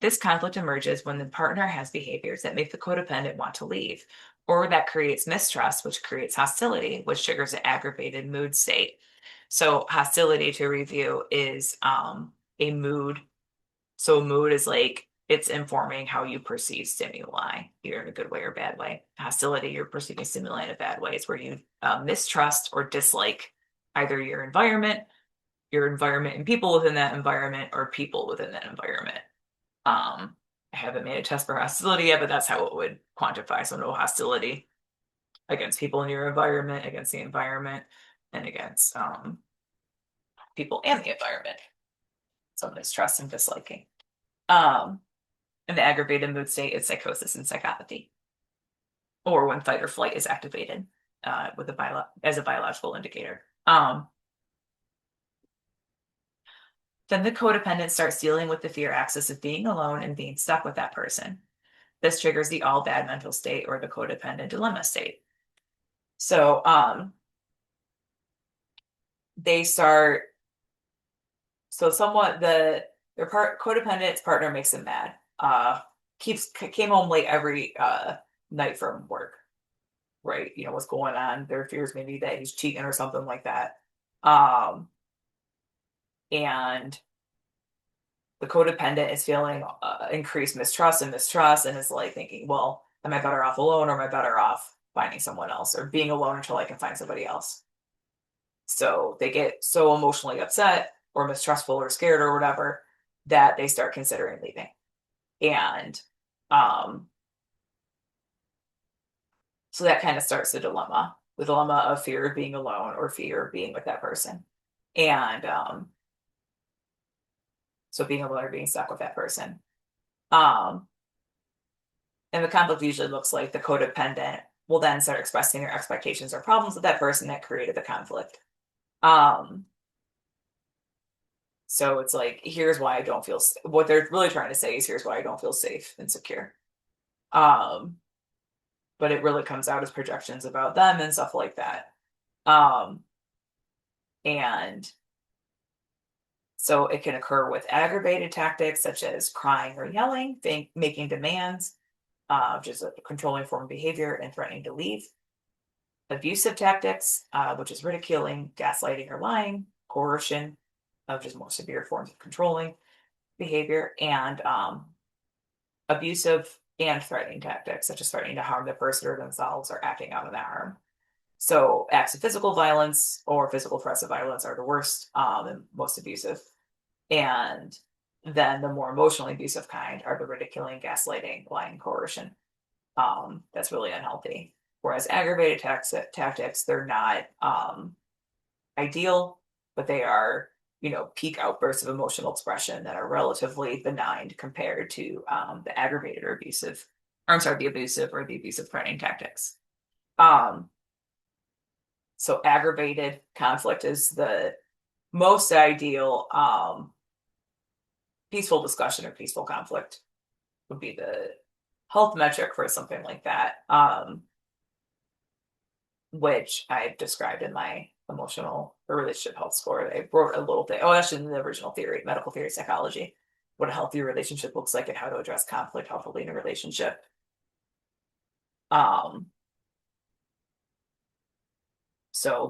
This conflict emerges when the partner has behaviors that make the codependent want to leave, or that creates mistrust, which creates hostility, which triggers an aggravated mood state. So hostility, to review, is a mood. So a mood is like it's informing how you perceive stimuli, either in a good way or bad way. Hostility, you're perceiving stimuli in a bad way. It's where you mistrust or dislike either your environment and people within that environment, or people within that environment. I haven't made a test for hostility yet, but that's how it would quantify. So no hostility against people in your environment, against the environment, and against people and the environment. So mistrust and disliking. Um, and the aggravated mood state is psychosis and psychopathy, or when fight or flight is activated with as a biological indicator. Then the codependent starts dealing with the fear axis of being alone and being stuck with that person. This triggers the all bad mental state, or the codependent dilemma state. So they start so somewhat their codependent's partner makes them mad. Came home late every night from work, right? You know what's going on. Their fears maybe that he's cheating or something like that. Um, and the codependent is feeling increased mistrust and is like thinking, well, am I better off alone, or am I better off finding someone else or being alone until I can find somebody else. So they get so emotionally upset or mistrustful or scared or whatever that they start considering leaving. And um, so that kind of starts the dilemma of fear of being alone or fear of being with that person. And so being alone or being stuck with that person. Um, and the conflict usually looks like the codependent will then start expressing their expectations or problems with that person that created the conflict. Um, so it's like, here's why I don't feel, what they're really trying to say is, here's why I don't feel safe and secure. Um, but it really comes out as projections about them and stuff like that. Um, and so it can occur with aggravated tactics such as crying or yelling, making demands, which is a controlling form of behavior, and threatening to leave. Abusive tactics, which is ridiculing, gaslighting, or lying. Coercion, which is more severe forms of controlling behavior. And abusive and threatening tactics, such as threatening to harm the person or themselves or acting out of that harm. So acts of physical violence or physical threats of violence are the worst and most abusive. And then the more emotionally abusive kind are the ridiculing, gaslighting, lying, coercion. That's really unhealthy. Whereas aggravated tactics, they're not ideal, but they are, peak outbursts of emotional expression that are relatively benign compared to the aggravated or abusive, or I'm sorry, the abusive threatening tactics. Um, so aggravated conflict is the most ideal peaceful discussion or peaceful conflict would be the health metric for something like that, which I described in my emotional or relationship health score. I wrote a little thing. Oh, that's in the original theory, medical theory, psychology, what a healthy relationship looks like and how to address conflict healthily in a relationship. Um,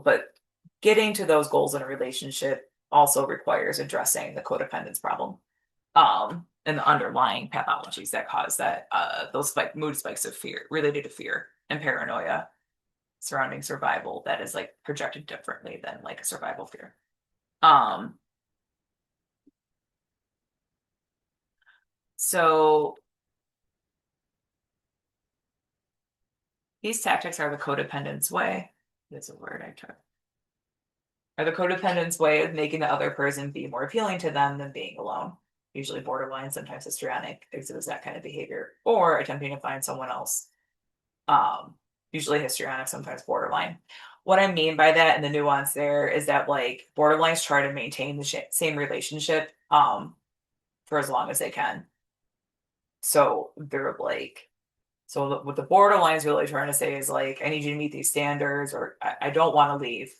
but getting to those goals in a relationship also requires addressing the codependence problem. And the underlying pathologies that cause that those mood spikes of fear related to fear and paranoia surrounding survival that is like projected differently than like a survival fear. Um, so these tactics are the codependence way. That's a word I took. Are the codependence way of making the other person be more appealing to them than being alone. Usually borderline, sometimes histrionic, exhibits that kind of behavior, or attempting to find someone else. Um, Usually histrionic, sometimes borderline. What I mean by that and the nuance there is that like borderlines try to maintain the same relationship for as long as they can. So they're like, so what the borderline is really trying to say is like, I need you to meet these standards, or I don't want to leave,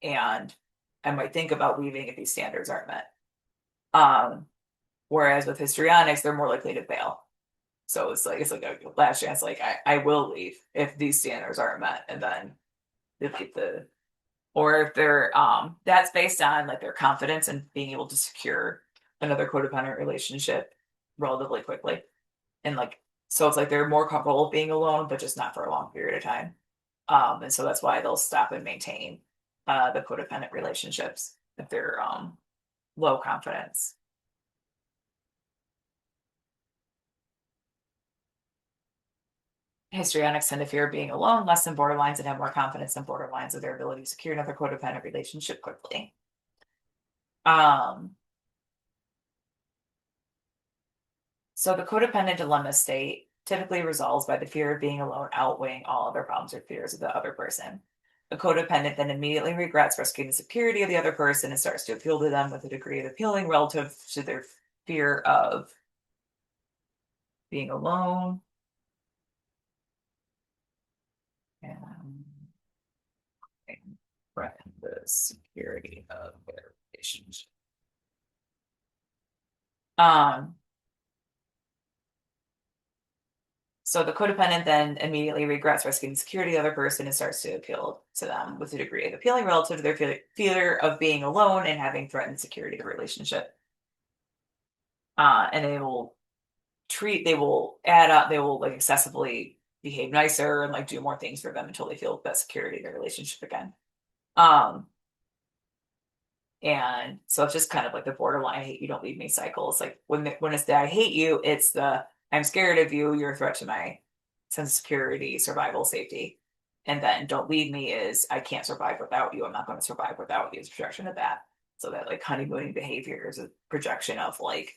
and I might think about leaving if these standards aren't met. Um, Whereas with histrionics, they're more likely to bail. So it's like a last chance, like I will leave if these standards aren't met, and then if the or if they're that's based on like their confidence and being able to secure another codependent relationship relatively quickly. And like so it's like they're more comfortable being alone, but just not for a long period of time. And so that's why they'll stop and maintain the codependent relationships if they're low confidence. Histrionics tend to fear being alone less than borderlines and have more confidence in borderlines of their ability to secure another codependent relationship quickly. Um, so the codependent dilemma state typically resolves by the fear of being alone outweighing all other problems or fears of the other person. The codependent then immediately regrets risking the security of the other person and starts to appeal to them with a degree of appealing relative to their fear of being alone. And threaten the security of their relationship. Um, so the codependent then immediately regrets risking the security of the other person and starts to appeal to them with a degree of appealing relative to their fear of being alone and having threatened security of the relationship. And they will add up, they will like excessively behave nicer and like do more things for them until they feel that security in their relationship again. Um, and so it's just kind of like the borderline hate you don't leave me cycles. Like when it's the I hate you, it's the I'm scared of you, you're a threat to my sense of security, survival, safety. And then don't leave me is I can't survive without you. I'm not going to survive without you is a projection of that. So that like honeymooning behavior is a projection of like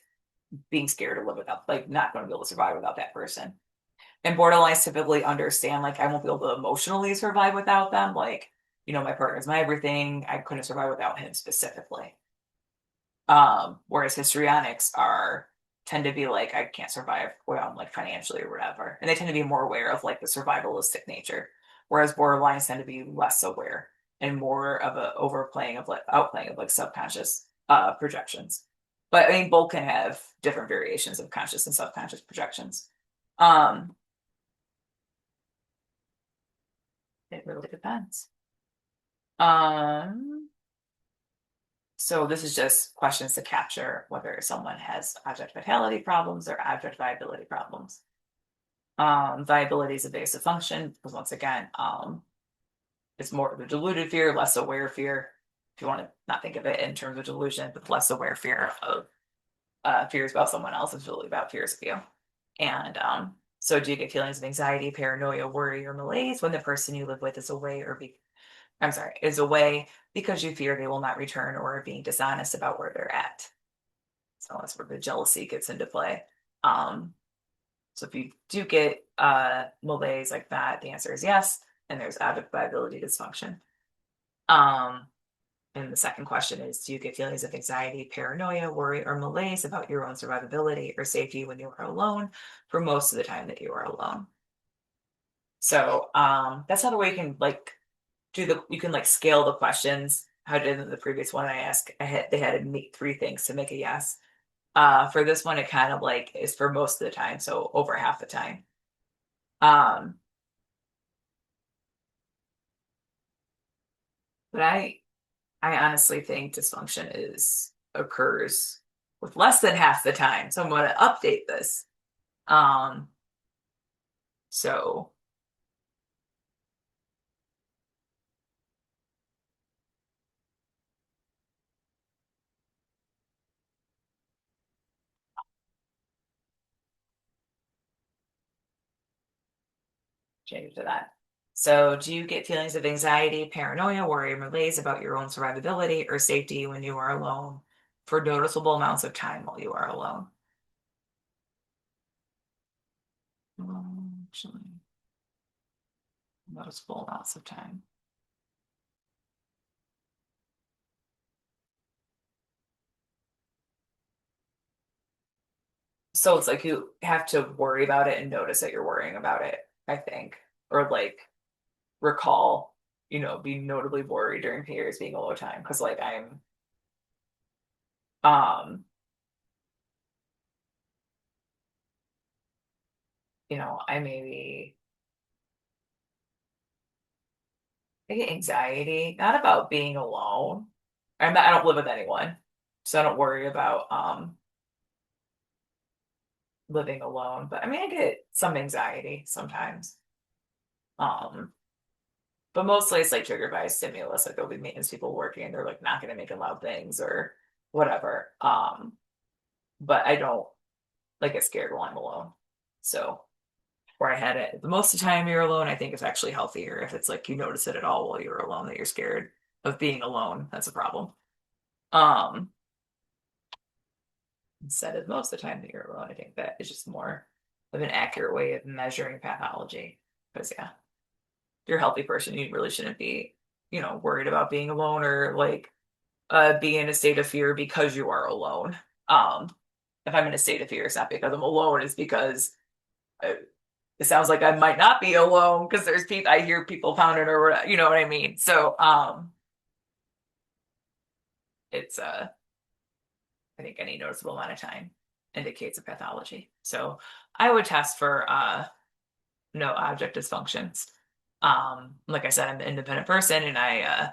being scared to live without, like not going to be able to survive without that person. And borderlines typically understand like I won't be able to emotionally survive without them. Like, my partner's my everything. I couldn't survive without him specifically. Whereas histrionics are tend to be like, I can't survive without like financially or whatever. And they tend to be more aware of like the survivalistic nature. Whereas borderlines tend to be less aware and more of a overplaying of like outplaying of like subconscious projections. But I mean both can have different variations of conscious and subconscious projections. Um, it really depends. Um, so this is just questions to capture whether someone has object vitality problems or object viability problems. Viability is a basic function because once again, it's more of a deluded fear, less aware fear. If you want to not think of it in terms of delusion, but less aware fear of fears about someone else is really about fears of you. And so do you get feelings of anxiety, paranoia, worry, or malaise when the person you live with is away is away because you fear they will not return or are being dishonest about where they're at. So that's where the jealousy gets into play. Um, so if you do get malaise like that, the answer is yes. And there's object viability dysfunction. Um, and the second question is, do you get feelings of anxiety, paranoia, worry, or malaise about your own survivability or safety when you are alone for most of the time that you are alone? So that's another way you can like you can like scale the questions. How did in the previous one I asked, they had to meet three things to make a yes. For this one, it kind of like is for most of the time, so over half the time. Um, but I honestly think dysfunction is occurs with less than half the time. So I'm going to update this. Um, so change to that. So do you get feelings of anxiety, paranoia, worry, or malaise about your own survivability or safety when you are alone for noticeable amounts of time while you are alone? Actually, noticeable amounts of time. So it's like you have to worry about it and notice that you're worrying about it, I think. Or like recall, being notably worried during periods being a low time. Cause like um, I maybe I get anxiety, not about being alone. I don't live with anyone. So I don't worry about living alone. But I mean I get some anxiety sometimes. Um, but mostly it's like triggered by a stimulus. Like there'll be maintenance people working and they're like not gonna make loud things or whatever. But I don't like get scared while I'm alone. So where I had it, the most of the time you're alone, I think is actually healthier. If it's like you notice it at all while you're alone that you're scared of being alone, that's a problem. Um, Instead of most of the time that you're alone, I think that is just more of an accurate way of measuring pathology. Because yeah, if you're a healthy person, you really shouldn't be, worried about being alone or like being in a state of fear because you are alone. Um, if I'm in a state of fear, it's not because I'm alone, it's because uh, it sounds like I might not be alone because there's people I hear people pounding or whatever, you know what I mean? So it's I think any noticeable amount of time indicates a pathology. So I would test for no object dysfunctions. Like I said, I'm an independent person and I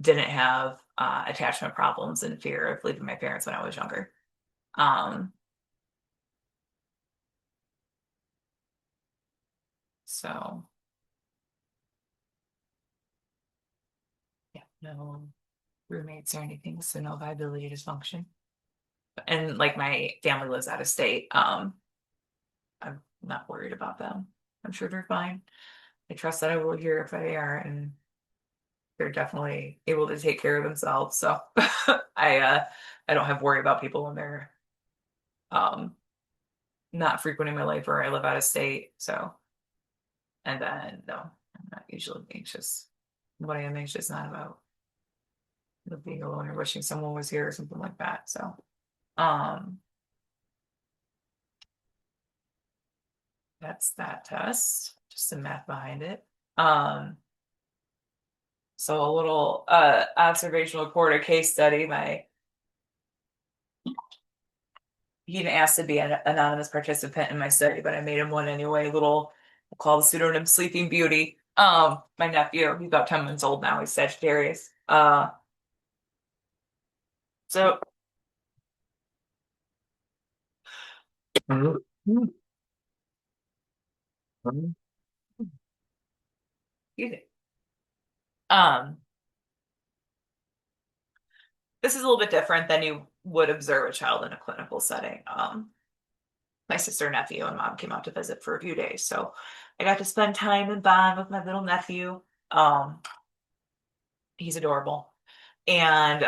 didn't have attachment problems and fear of leaving my parents when I was younger. Um, So yeah, no roommates or anything, so no viability dysfunction. And like my family lives out of state. I'm not worried about them. I'm sure they're fine. I trust that I will hear if they are, and they're definitely able to take care of themselves. So I don't have worry about people when they're um not frequenting my life or I live out of state. So and then no, I'm not usually anxious. What I am anxious not about being alone or wishing someone was here or something like that. So um that's that test. Just some math behind it. Um so a little observational report, a case study. My He didn't ask to be an anonymous participant in my study, but I made him one anyway. Little, we'll call the pseudonym Sleeping Beauty. My nephew, he's about 10 months old now. He's Sagittarius. So he- um, this is a little bit different than you would observe a child in a clinical setting. My sister, nephew, and mom came out to visit for a few days, so I got to spend time and bond with my little nephew. Um, he's adorable, and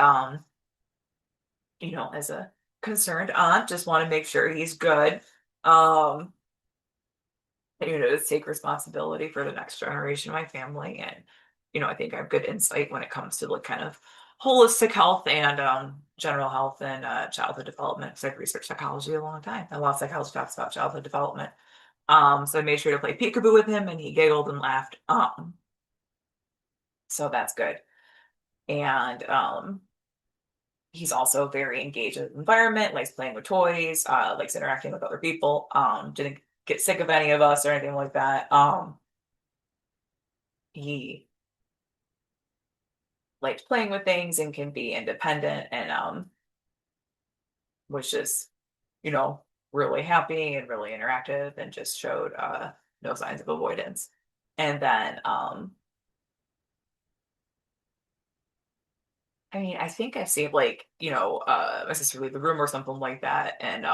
as a concerned aunt, just want to make sure he's good. Um, to take responsibility for the next generation of my family. And, I think I have good insight when it comes to like kind of holistic health and general health and childhood development. So I've researched psychology a long time. A lot of psychology talks about childhood development. So I made sure to play peekaboo with him and he giggled and laughed. So that's good. And he's also very engaged in the environment, likes playing with toys, likes interacting with other people. Didn't get sick of any of us or anything like that. He liked playing with things and can be independent and was just, you know, really happy and really interactive and just showed no signs of avoidance. And then I mean, I think I've seen like, my sister leave the room or something like that. And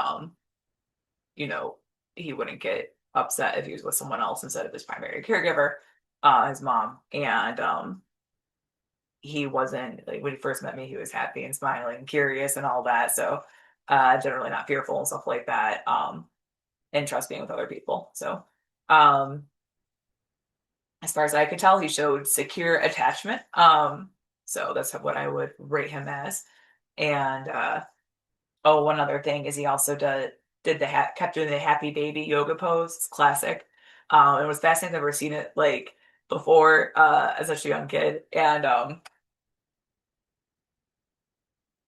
you know, he wouldn't get upset if he was with someone else instead of his primary caregiver, his mom. And he wasn't like when he first met me, he was happy and smiling and curious and all that. So generally not fearful and stuff like that. And trust being with other people. So um as far as I could tell, he showed secure attachment. So that's what I would rate him as. And oh, one other thing is he also did kept doing the happy baby yoga pose. It's classic. It was fascinating. I've never seen it like before as such a young kid. And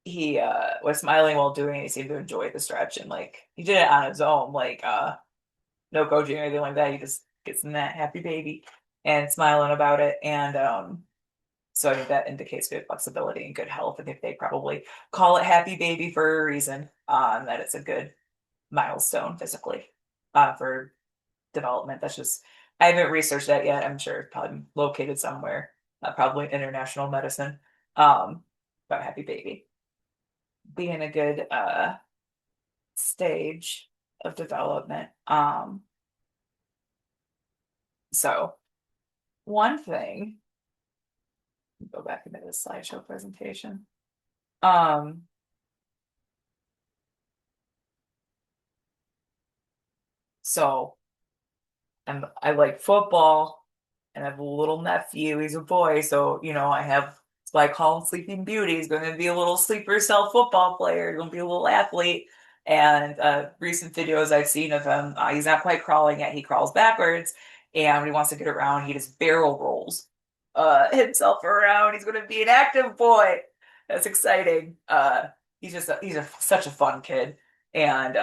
he was smiling while doing it. He seemed to enjoy the stretch and like he did it on his own, like no coaching or anything like that. He just gets in that happy baby and smiling about it. And so I think that indicates good flexibility and good health. I think they probably call it happy baby for a reason, that it's a good milestone physically for development. That's just, I haven't researched that yet. I'm sure it's probably located somewhere, probably international medicine, about happy baby being a good stage of development. So one thing, go back into the slideshow presentation. Um, so I like football and I have a little nephew. He's a boy, so I have. That's why I call him Sleeping Beauty. He's going to be a little sleeper cell football player. He's going to be a little athlete. And recent videos I've seen of him, he's not quite crawling yet. He crawls backwards, and when he wants to get around, he just barrel rolls himself around. He's going to be an active boy. That's exciting. Such a fun kid, and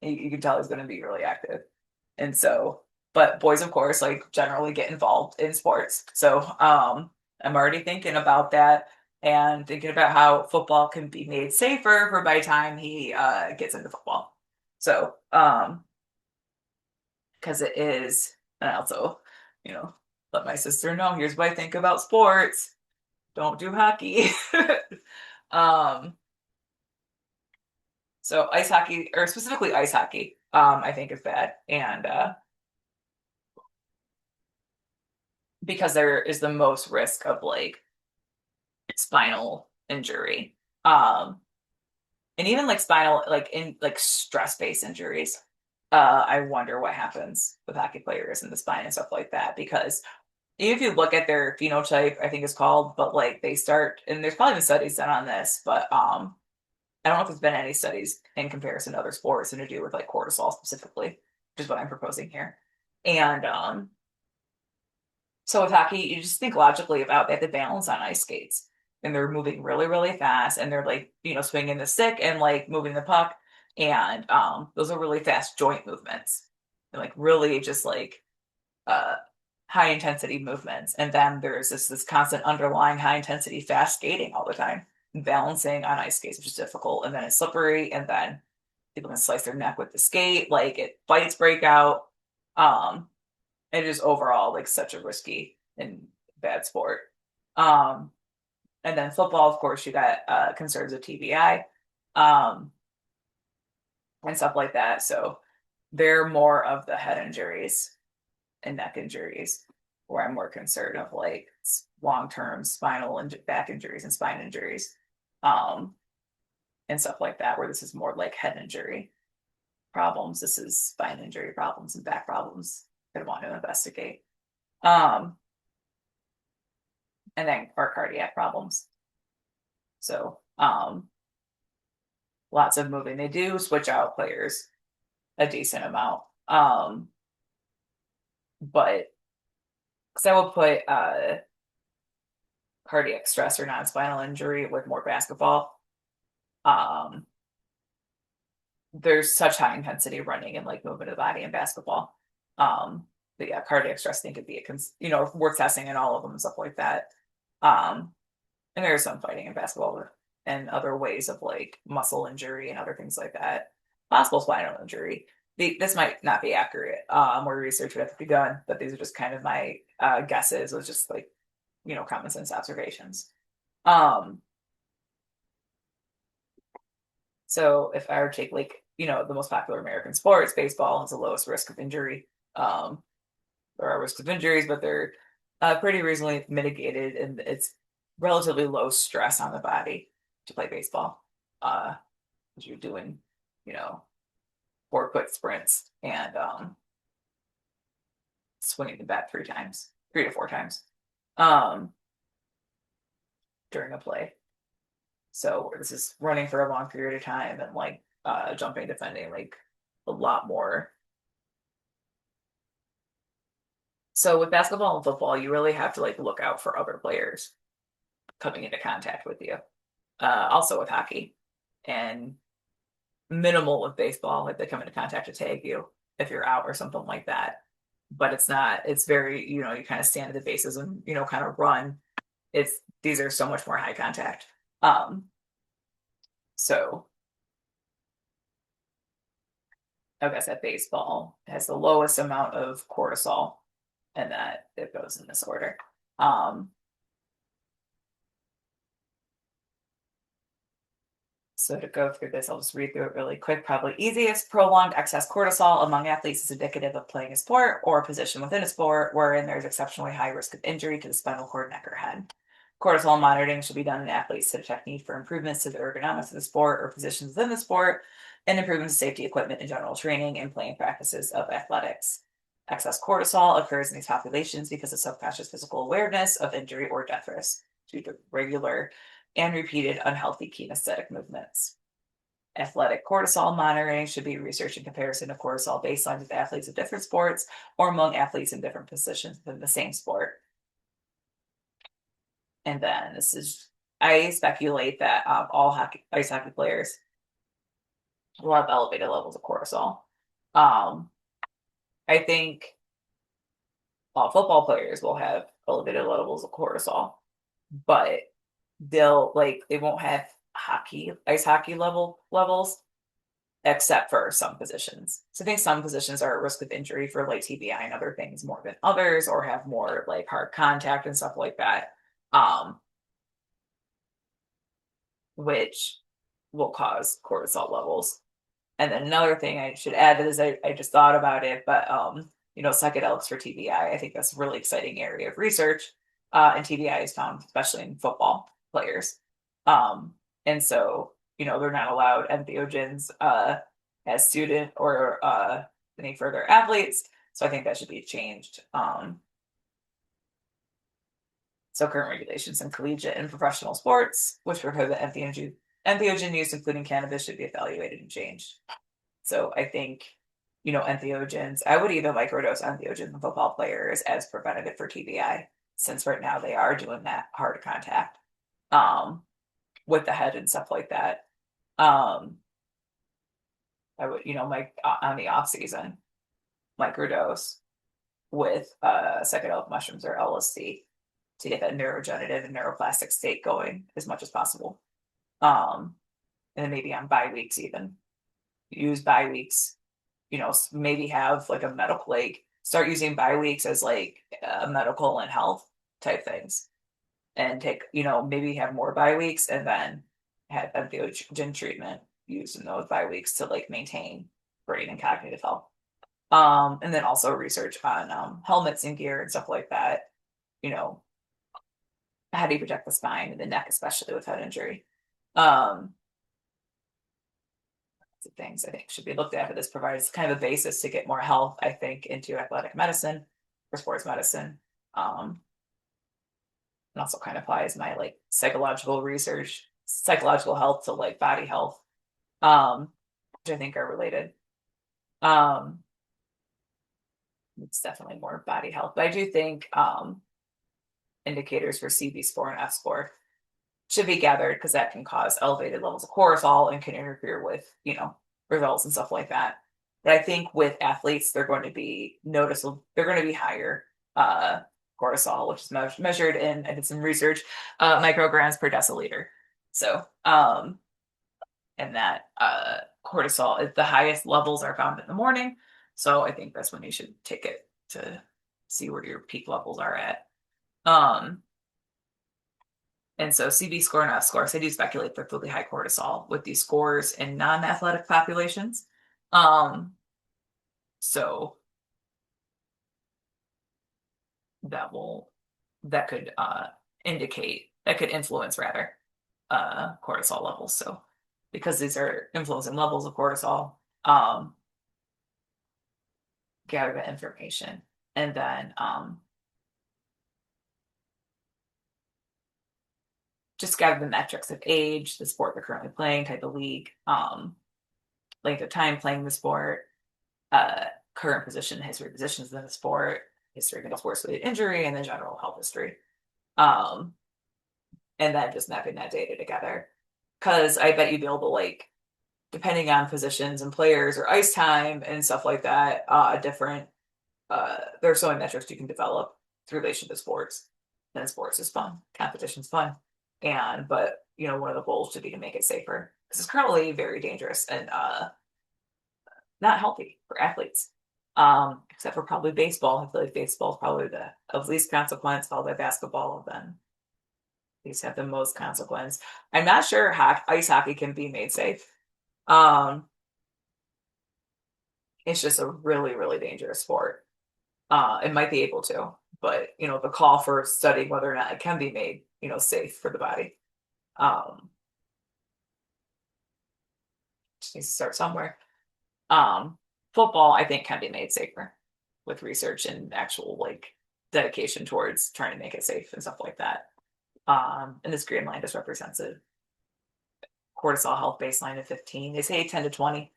you can tell he's going to be really active. And so, but boys, of course, like generally get involved in sports. So, I'm already thinking about that and thinking about how football can be made safer for by the time he gets into football. So, because it is, and I also, you know, let my sister know, here's what I think about sports. Don't do hockey. um, so ice hockey, or specifically ice hockey, I think is bad. And because there is the most risk of like spinal injury. Um, and even like spinal, like in like stress-based injuries. I wonder what happens with hockey players in the spine and stuff like that because even if you look at their phenotype, I think it's called, but like they start, and there's probably been studies done on this, but I don't know if there's been any studies in comparison to other sports and to do with like cortisol specifically, which is what I'm proposing here. And so with hockey, you just think logically about they have to balance on ice skates and they're moving really, really fast and they're like, swinging the stick and like moving the puck. And those are really fast joint movements. And like really just like uh high intensity movements. And then there's this constant underlying high intensity fast skating all the time. And balancing on ice skates, which is difficult. And then it's slippery, and then people can slice their neck with the skate, like it fights break out. Um it is overall like such a risky and bad sport. Um, and then football, of course, you got concerns of TBI, um, and stuff like that. So they're more of the head injuries and neck injuries, where I'm more concerned of like long-term spinal and back injuries and spine injuries, um, and stuff like that. Where this is more like head injury problems. This is spine injury problems and back problems. I want to investigate. Um, and then our cardiac problems. So lots of moving. They do switch out players a decent amount. But because I would put cardiac stress or non-spinal injury with more basketball. Um, there's such high intensity running and like movement of the body in basketball. But yeah, cardiac stress I think could be worth testing in all of them and stuff like that. Um, and there's some fighting in basketball and other ways of like muscle injury and other things like that. Possible spinal injury. This might not be accurate. More research would have to be done, but these are just kind of my guesses with just like, common sense observations. Um, so if I were to take like, the most popular American sports, baseball has the lowest risk of injury. There are risks of injuries, but they're pretty reasonably mitigated, and it's relatively low stress on the body to play baseball. Because you're doing, you know, 4 quick sprints and swinging the bat 3 times, 3 to 4 times um, during a play. So this is running for a long period of time and like jumping, defending, like a lot more. So with basketball and football, you really have to like look out for other players coming into contact with you. Also with hockey and minimal with baseball, like they come into contact to tag you if you're out or something like that. But it's not, it's very, you kind of stand at the bases and, kind of run. These are so much more high contact. Um, so I guess that baseball has the lowest amount of cortisol and that it goes in this order. Um, So to go through this, I'll just read through it really quick. Probably easiest, prolonged excess cortisol among athletes is indicative of playing a sport or a position within a sport wherein there's exceptionally high risk of injury to the spinal cord, neck, or head. Cortisol monitoring should be done in athletes to detect need for improvements to the ergonomics of the sport or positions within the sport and improvements to safety equipment and general training and playing practices of athletics. Excess cortisol occurs in these populations because of subconscious physical awareness of injury or death risk due to regular and repeated unhealthy kinesthetic movements. Athletic cortisol monitoring should be researched in comparison to cortisol baselines of athletes of different sports or among athletes in different positions within the same sport. And then I speculate that all ice hockey players will have elevated levels of cortisol. Um, I think all football players will have elevated levels of cortisol, but they won't have ice hockey levels. except for some positions. So I think some positions are at risk of injury for like TBI and other things more than others, or have more like hard contact and stuff like that, which will cause cortisol levels. And then another thing I should add to this, I just thought about it, but psychedelics for TBI, I think that's a really exciting area of research. And TBI is found especially in football players. And so, they're not allowed entheogens as student or any further athletes. So I think that should be changed. So current regulations in collegiate and professional sports, which prohibit entheogen use, including cannabis, should be evaluated and changed. So I think, entheogens, I would even microdose entheogens in football players as preventative for TBI, since right now they are doing that hard contact with the head and stuff like that. I would, on the off season, microdose with psychedelic mushrooms or LSD to get that neurogenerative and neuroplastic state going as much as possible. And then maybe on bye weeks even use bye weeks, maybe have like a medical, like start using bye weeks as like medical and health type things, and take, maybe have more bye weeks and then have entheogen treatment used in those bye weeks to like maintain brain and cognitive health. And then also research on helmets and gear and stuff like that. You know, how do you protect the spine and the neck, especially with head injury? Um, things I think should be looked at. But this provides kind of a basis to get more health, I think, into athletic medicine or sports medicine. And also kind of applies my like psychological research, psychological health to like body health, which I think are related. Um, it's definitely more body health, but I do think indicators for CB score and F score should be gathered because that can cause elevated levels of cortisol and can interfere with, results and stuff like that. But I think with athletes, they're going to be noticeable, they're going to be higher cortisol, which is measured in, I did some research, micrograms per deciliter. So, and that cortisol, the highest levels are found in the morning. So I think that's when you should take it to see where your peak levels are at. And so CB score and F scores, I do speculate for really high cortisol with these scores in non-athletic populations. Um, so that will that could indicate that could influence rather cortisol levels. So because these are influencing levels of cortisol, gather that information and then just gather the metrics of age, the sport they're currently playing, type of league, length of time playing the sport, uh, current position, history of positions in the sport, history of sports-related injury, and then general health history. Um, and then just mapping that data together. Because I bet you'd be able to like, depending on positions and players or ice time and stuff like that, different there are so many metrics you can develop through relation to sports. And sports is fun, competition's fun. But one of the goals should be to make it safer. Because it's currently very dangerous and not healthy for athletes. Except for probably baseball. I feel like baseball is probably the of least consequence, followed by basketball, then these have the most consequence. I'm not sure ice hockey can be made safe. Um, it's just a really, really dangerous sport. It might be able to, but the call for studying whether or not it can be made, safe for the body. Just needs to start somewhere. Um, Football, I think, can be made safer with research and actual like dedication towards trying to make it safe and stuff like that. And this green line just represents a cortisol health baseline of 15. They say 10 to 20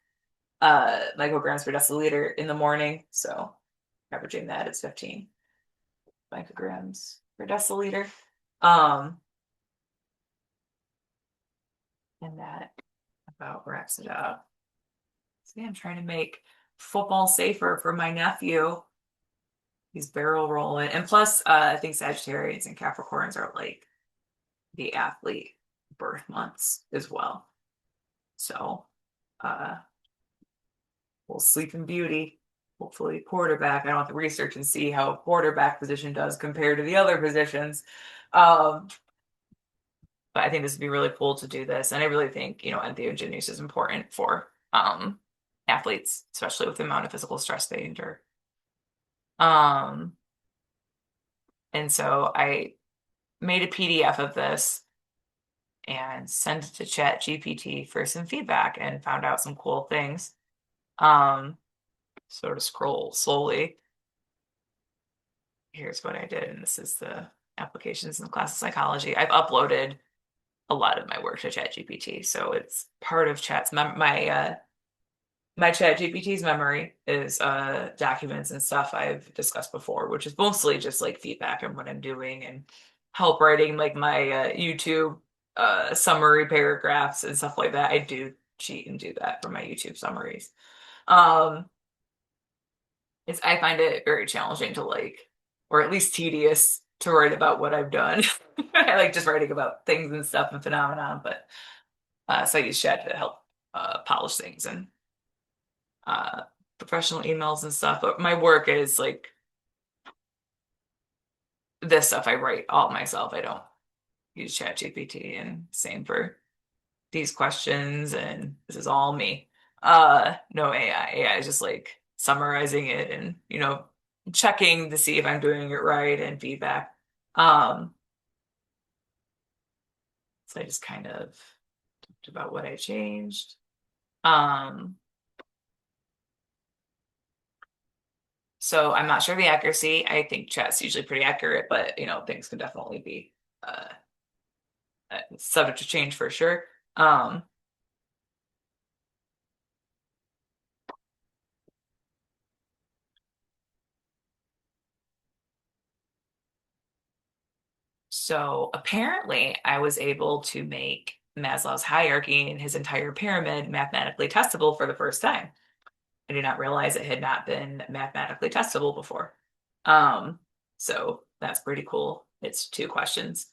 micrograms per deciliter in the morning. So averaging that is 15 micrograms per deciliter. And that about wraps it up. See, I'm trying to make football safer for my nephew. He's barrel rolling. And plus, I think Sagittarians and Capricorns are like the athlete birth months as well. So, We'll sleep in beauty. Hopefully quarterback. I don't have to research and see how a quarterback position does compared to the other positions. Um, but I think this would be really cool to do this. And I really think, entheogenesis is important for athletes, especially with the amount of physical stress they endure. Um, and so I made a PDF of this and sent it to Chat GPT for some feedback and found out some cool things. Sort of scroll slowly. Here's what I did, and this is the applications in the class of psychology. I've uploaded a lot of my work to Chat GPT, so it's part of Chat's my Chat GPT's memory is documents and stuff I've discussed before, which is mostly just like feedback on what I'm doing and help writing like my YouTube summary paragraphs and stuff like that. I do cheat and do that for my YouTube summaries. Um, I find it very challenging to like, or at least tedious to write about what I've done. I like just writing about things and stuff and phenomenon, but so I use Chat to help polish things and uh, professional emails and stuff. But my work is like this stuff I write all myself. I don't use Chat GPT, and same for these questions, and this is all me. No AI. AI is just like summarizing it and, checking to see if I'm doing it right and feedback. Um, so I just kind of talked about what I changed. Um, so I'm not sure the accuracy. I think chat's usually pretty accurate, but things can definitely be uh subject to change for sure. Um, So apparently, I was able to make Maslow's hierarchy and his entire pyramid mathematically testable for the first time. I did not realize it had not been mathematically testable before. Um, so that's pretty cool. It's two questions.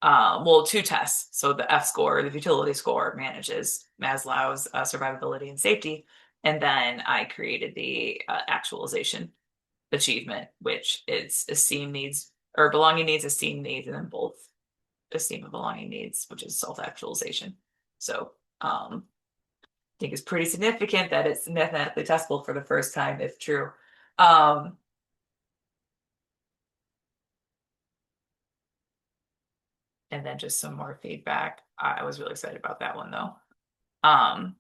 Well, two tests. So the F score, the futility score, manages Maslow's survivability and safety. And then I created the actualization achievement, which is esteem needs or belonging needs, esteem needs, and then both esteem and belonging needs, which is self-actualization. So I think it's pretty significant that it's mathematically testable for the first time, if true. Um, and then just some more feedback. I was really excited about that one though. Um,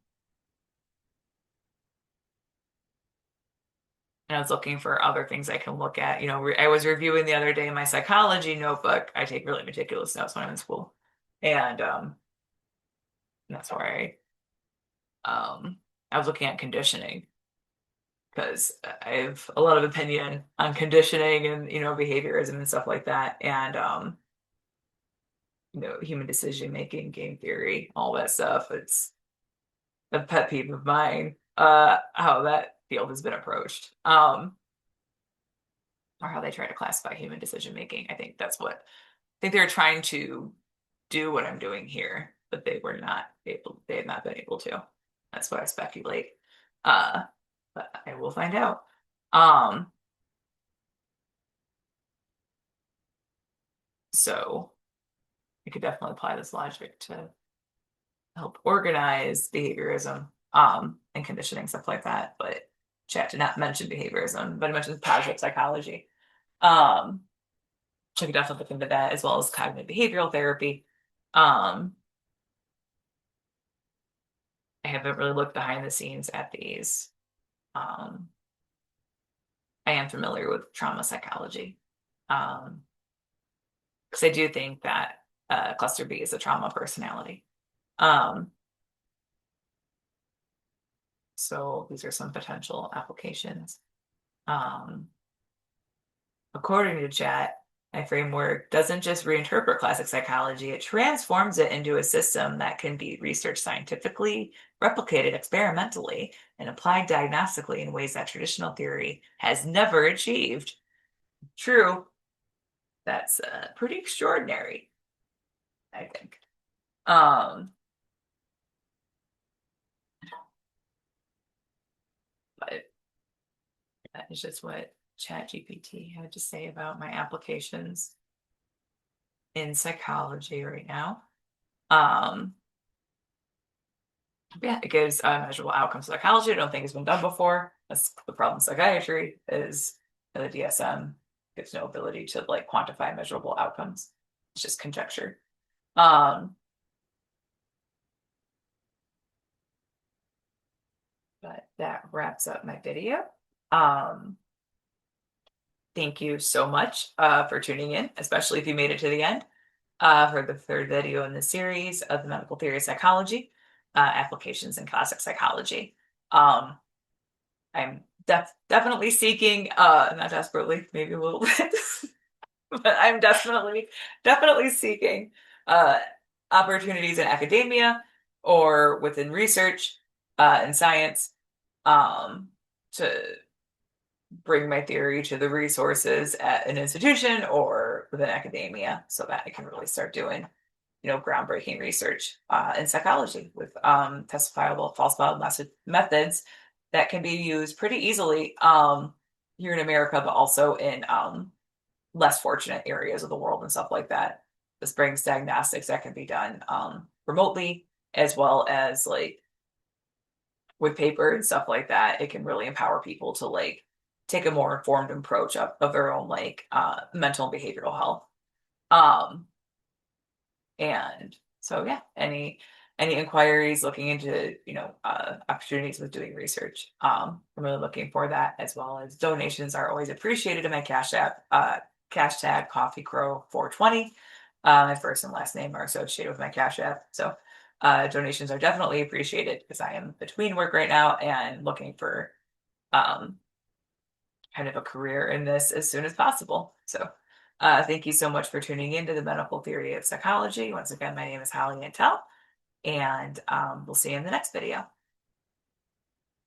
and I was looking for other things I can look at. I was reviewing the other day in my psychology notebook. I take really meticulous notes when I'm in school. And that's where I was looking at conditioning because I have a lot of opinion on conditioning and behaviorism and stuff like that, and human decision making, game theory, all that stuff. It's a pet peeve of mine. How that field has been approached, or how they try to classify human decision making. I think they're trying to do what I'm doing here, but they were not able. They had not been able to. That's what I speculate. Uh, but I will find out. Um, so I could definitely apply this logic to help organize behaviorism, and conditioning, stuff like that. But Chat did not mention behaviorism, but it mentioned positive psychology. Um, so I could definitely look into that as well as cognitive behavioral therapy. Um, I haven't really looked behind the scenes at these. Um, I am familiar with trauma psychology. Because I do think that cluster B is a trauma personality. Um, so these are some potential applications. Um, According to Chat, my framework doesn't just reinterpret classic psychology, it transforms it into a system that can be researched scientifically, replicated experimentally, and applied diagnostically in ways that traditional theory has never achieved. True, that's pretty extraordinary, I think. Um, But that is just what Chat GPT had to say about my applications in psychology right now. Um, yeah, it gives measurable outcomes in psychology. I don't think has been done before. That's the problem in psychiatry is the DSM gives no ability to like quantify measurable outcomes. It's just conjecture. Um, but that wraps up my video. Um, thank you so much for tuning in, especially if you made it to the end for the third video in the series of the medical theory of psychology, applications in classic psychology. Um, I'm definitely seeking, not desperately, maybe a little bit, but I'm definitely seeking uh, opportunities in academia or within research and science um, to bring my theory to the resources at an institution or within academia so that I can really start doing, groundbreaking research in psychology with testifiable falsifiable methods that can be used pretty easily here in America, but also in less fortunate areas of the world and stuff like that. This brings diagnostics that can be done remotely as well as like with paper and stuff like that. It can really empower people to like take a more informed approach of their own like mental and behavioral health. Um, and so yeah, any inquiries looking into, opportunities with doing research. I'm really looking for that as well as donations are always appreciated in my Cash App, cash tag Coffee Crow 420. My first and last name are associated with my Cash App. So donations are definitely appreciated because I am between work right now and looking for um, kind of a career in this as soon as possible. So thank you so much for tuning in to the medical theory of psychology. Once again, my name is Holly Nantel, and we'll see you in the next video.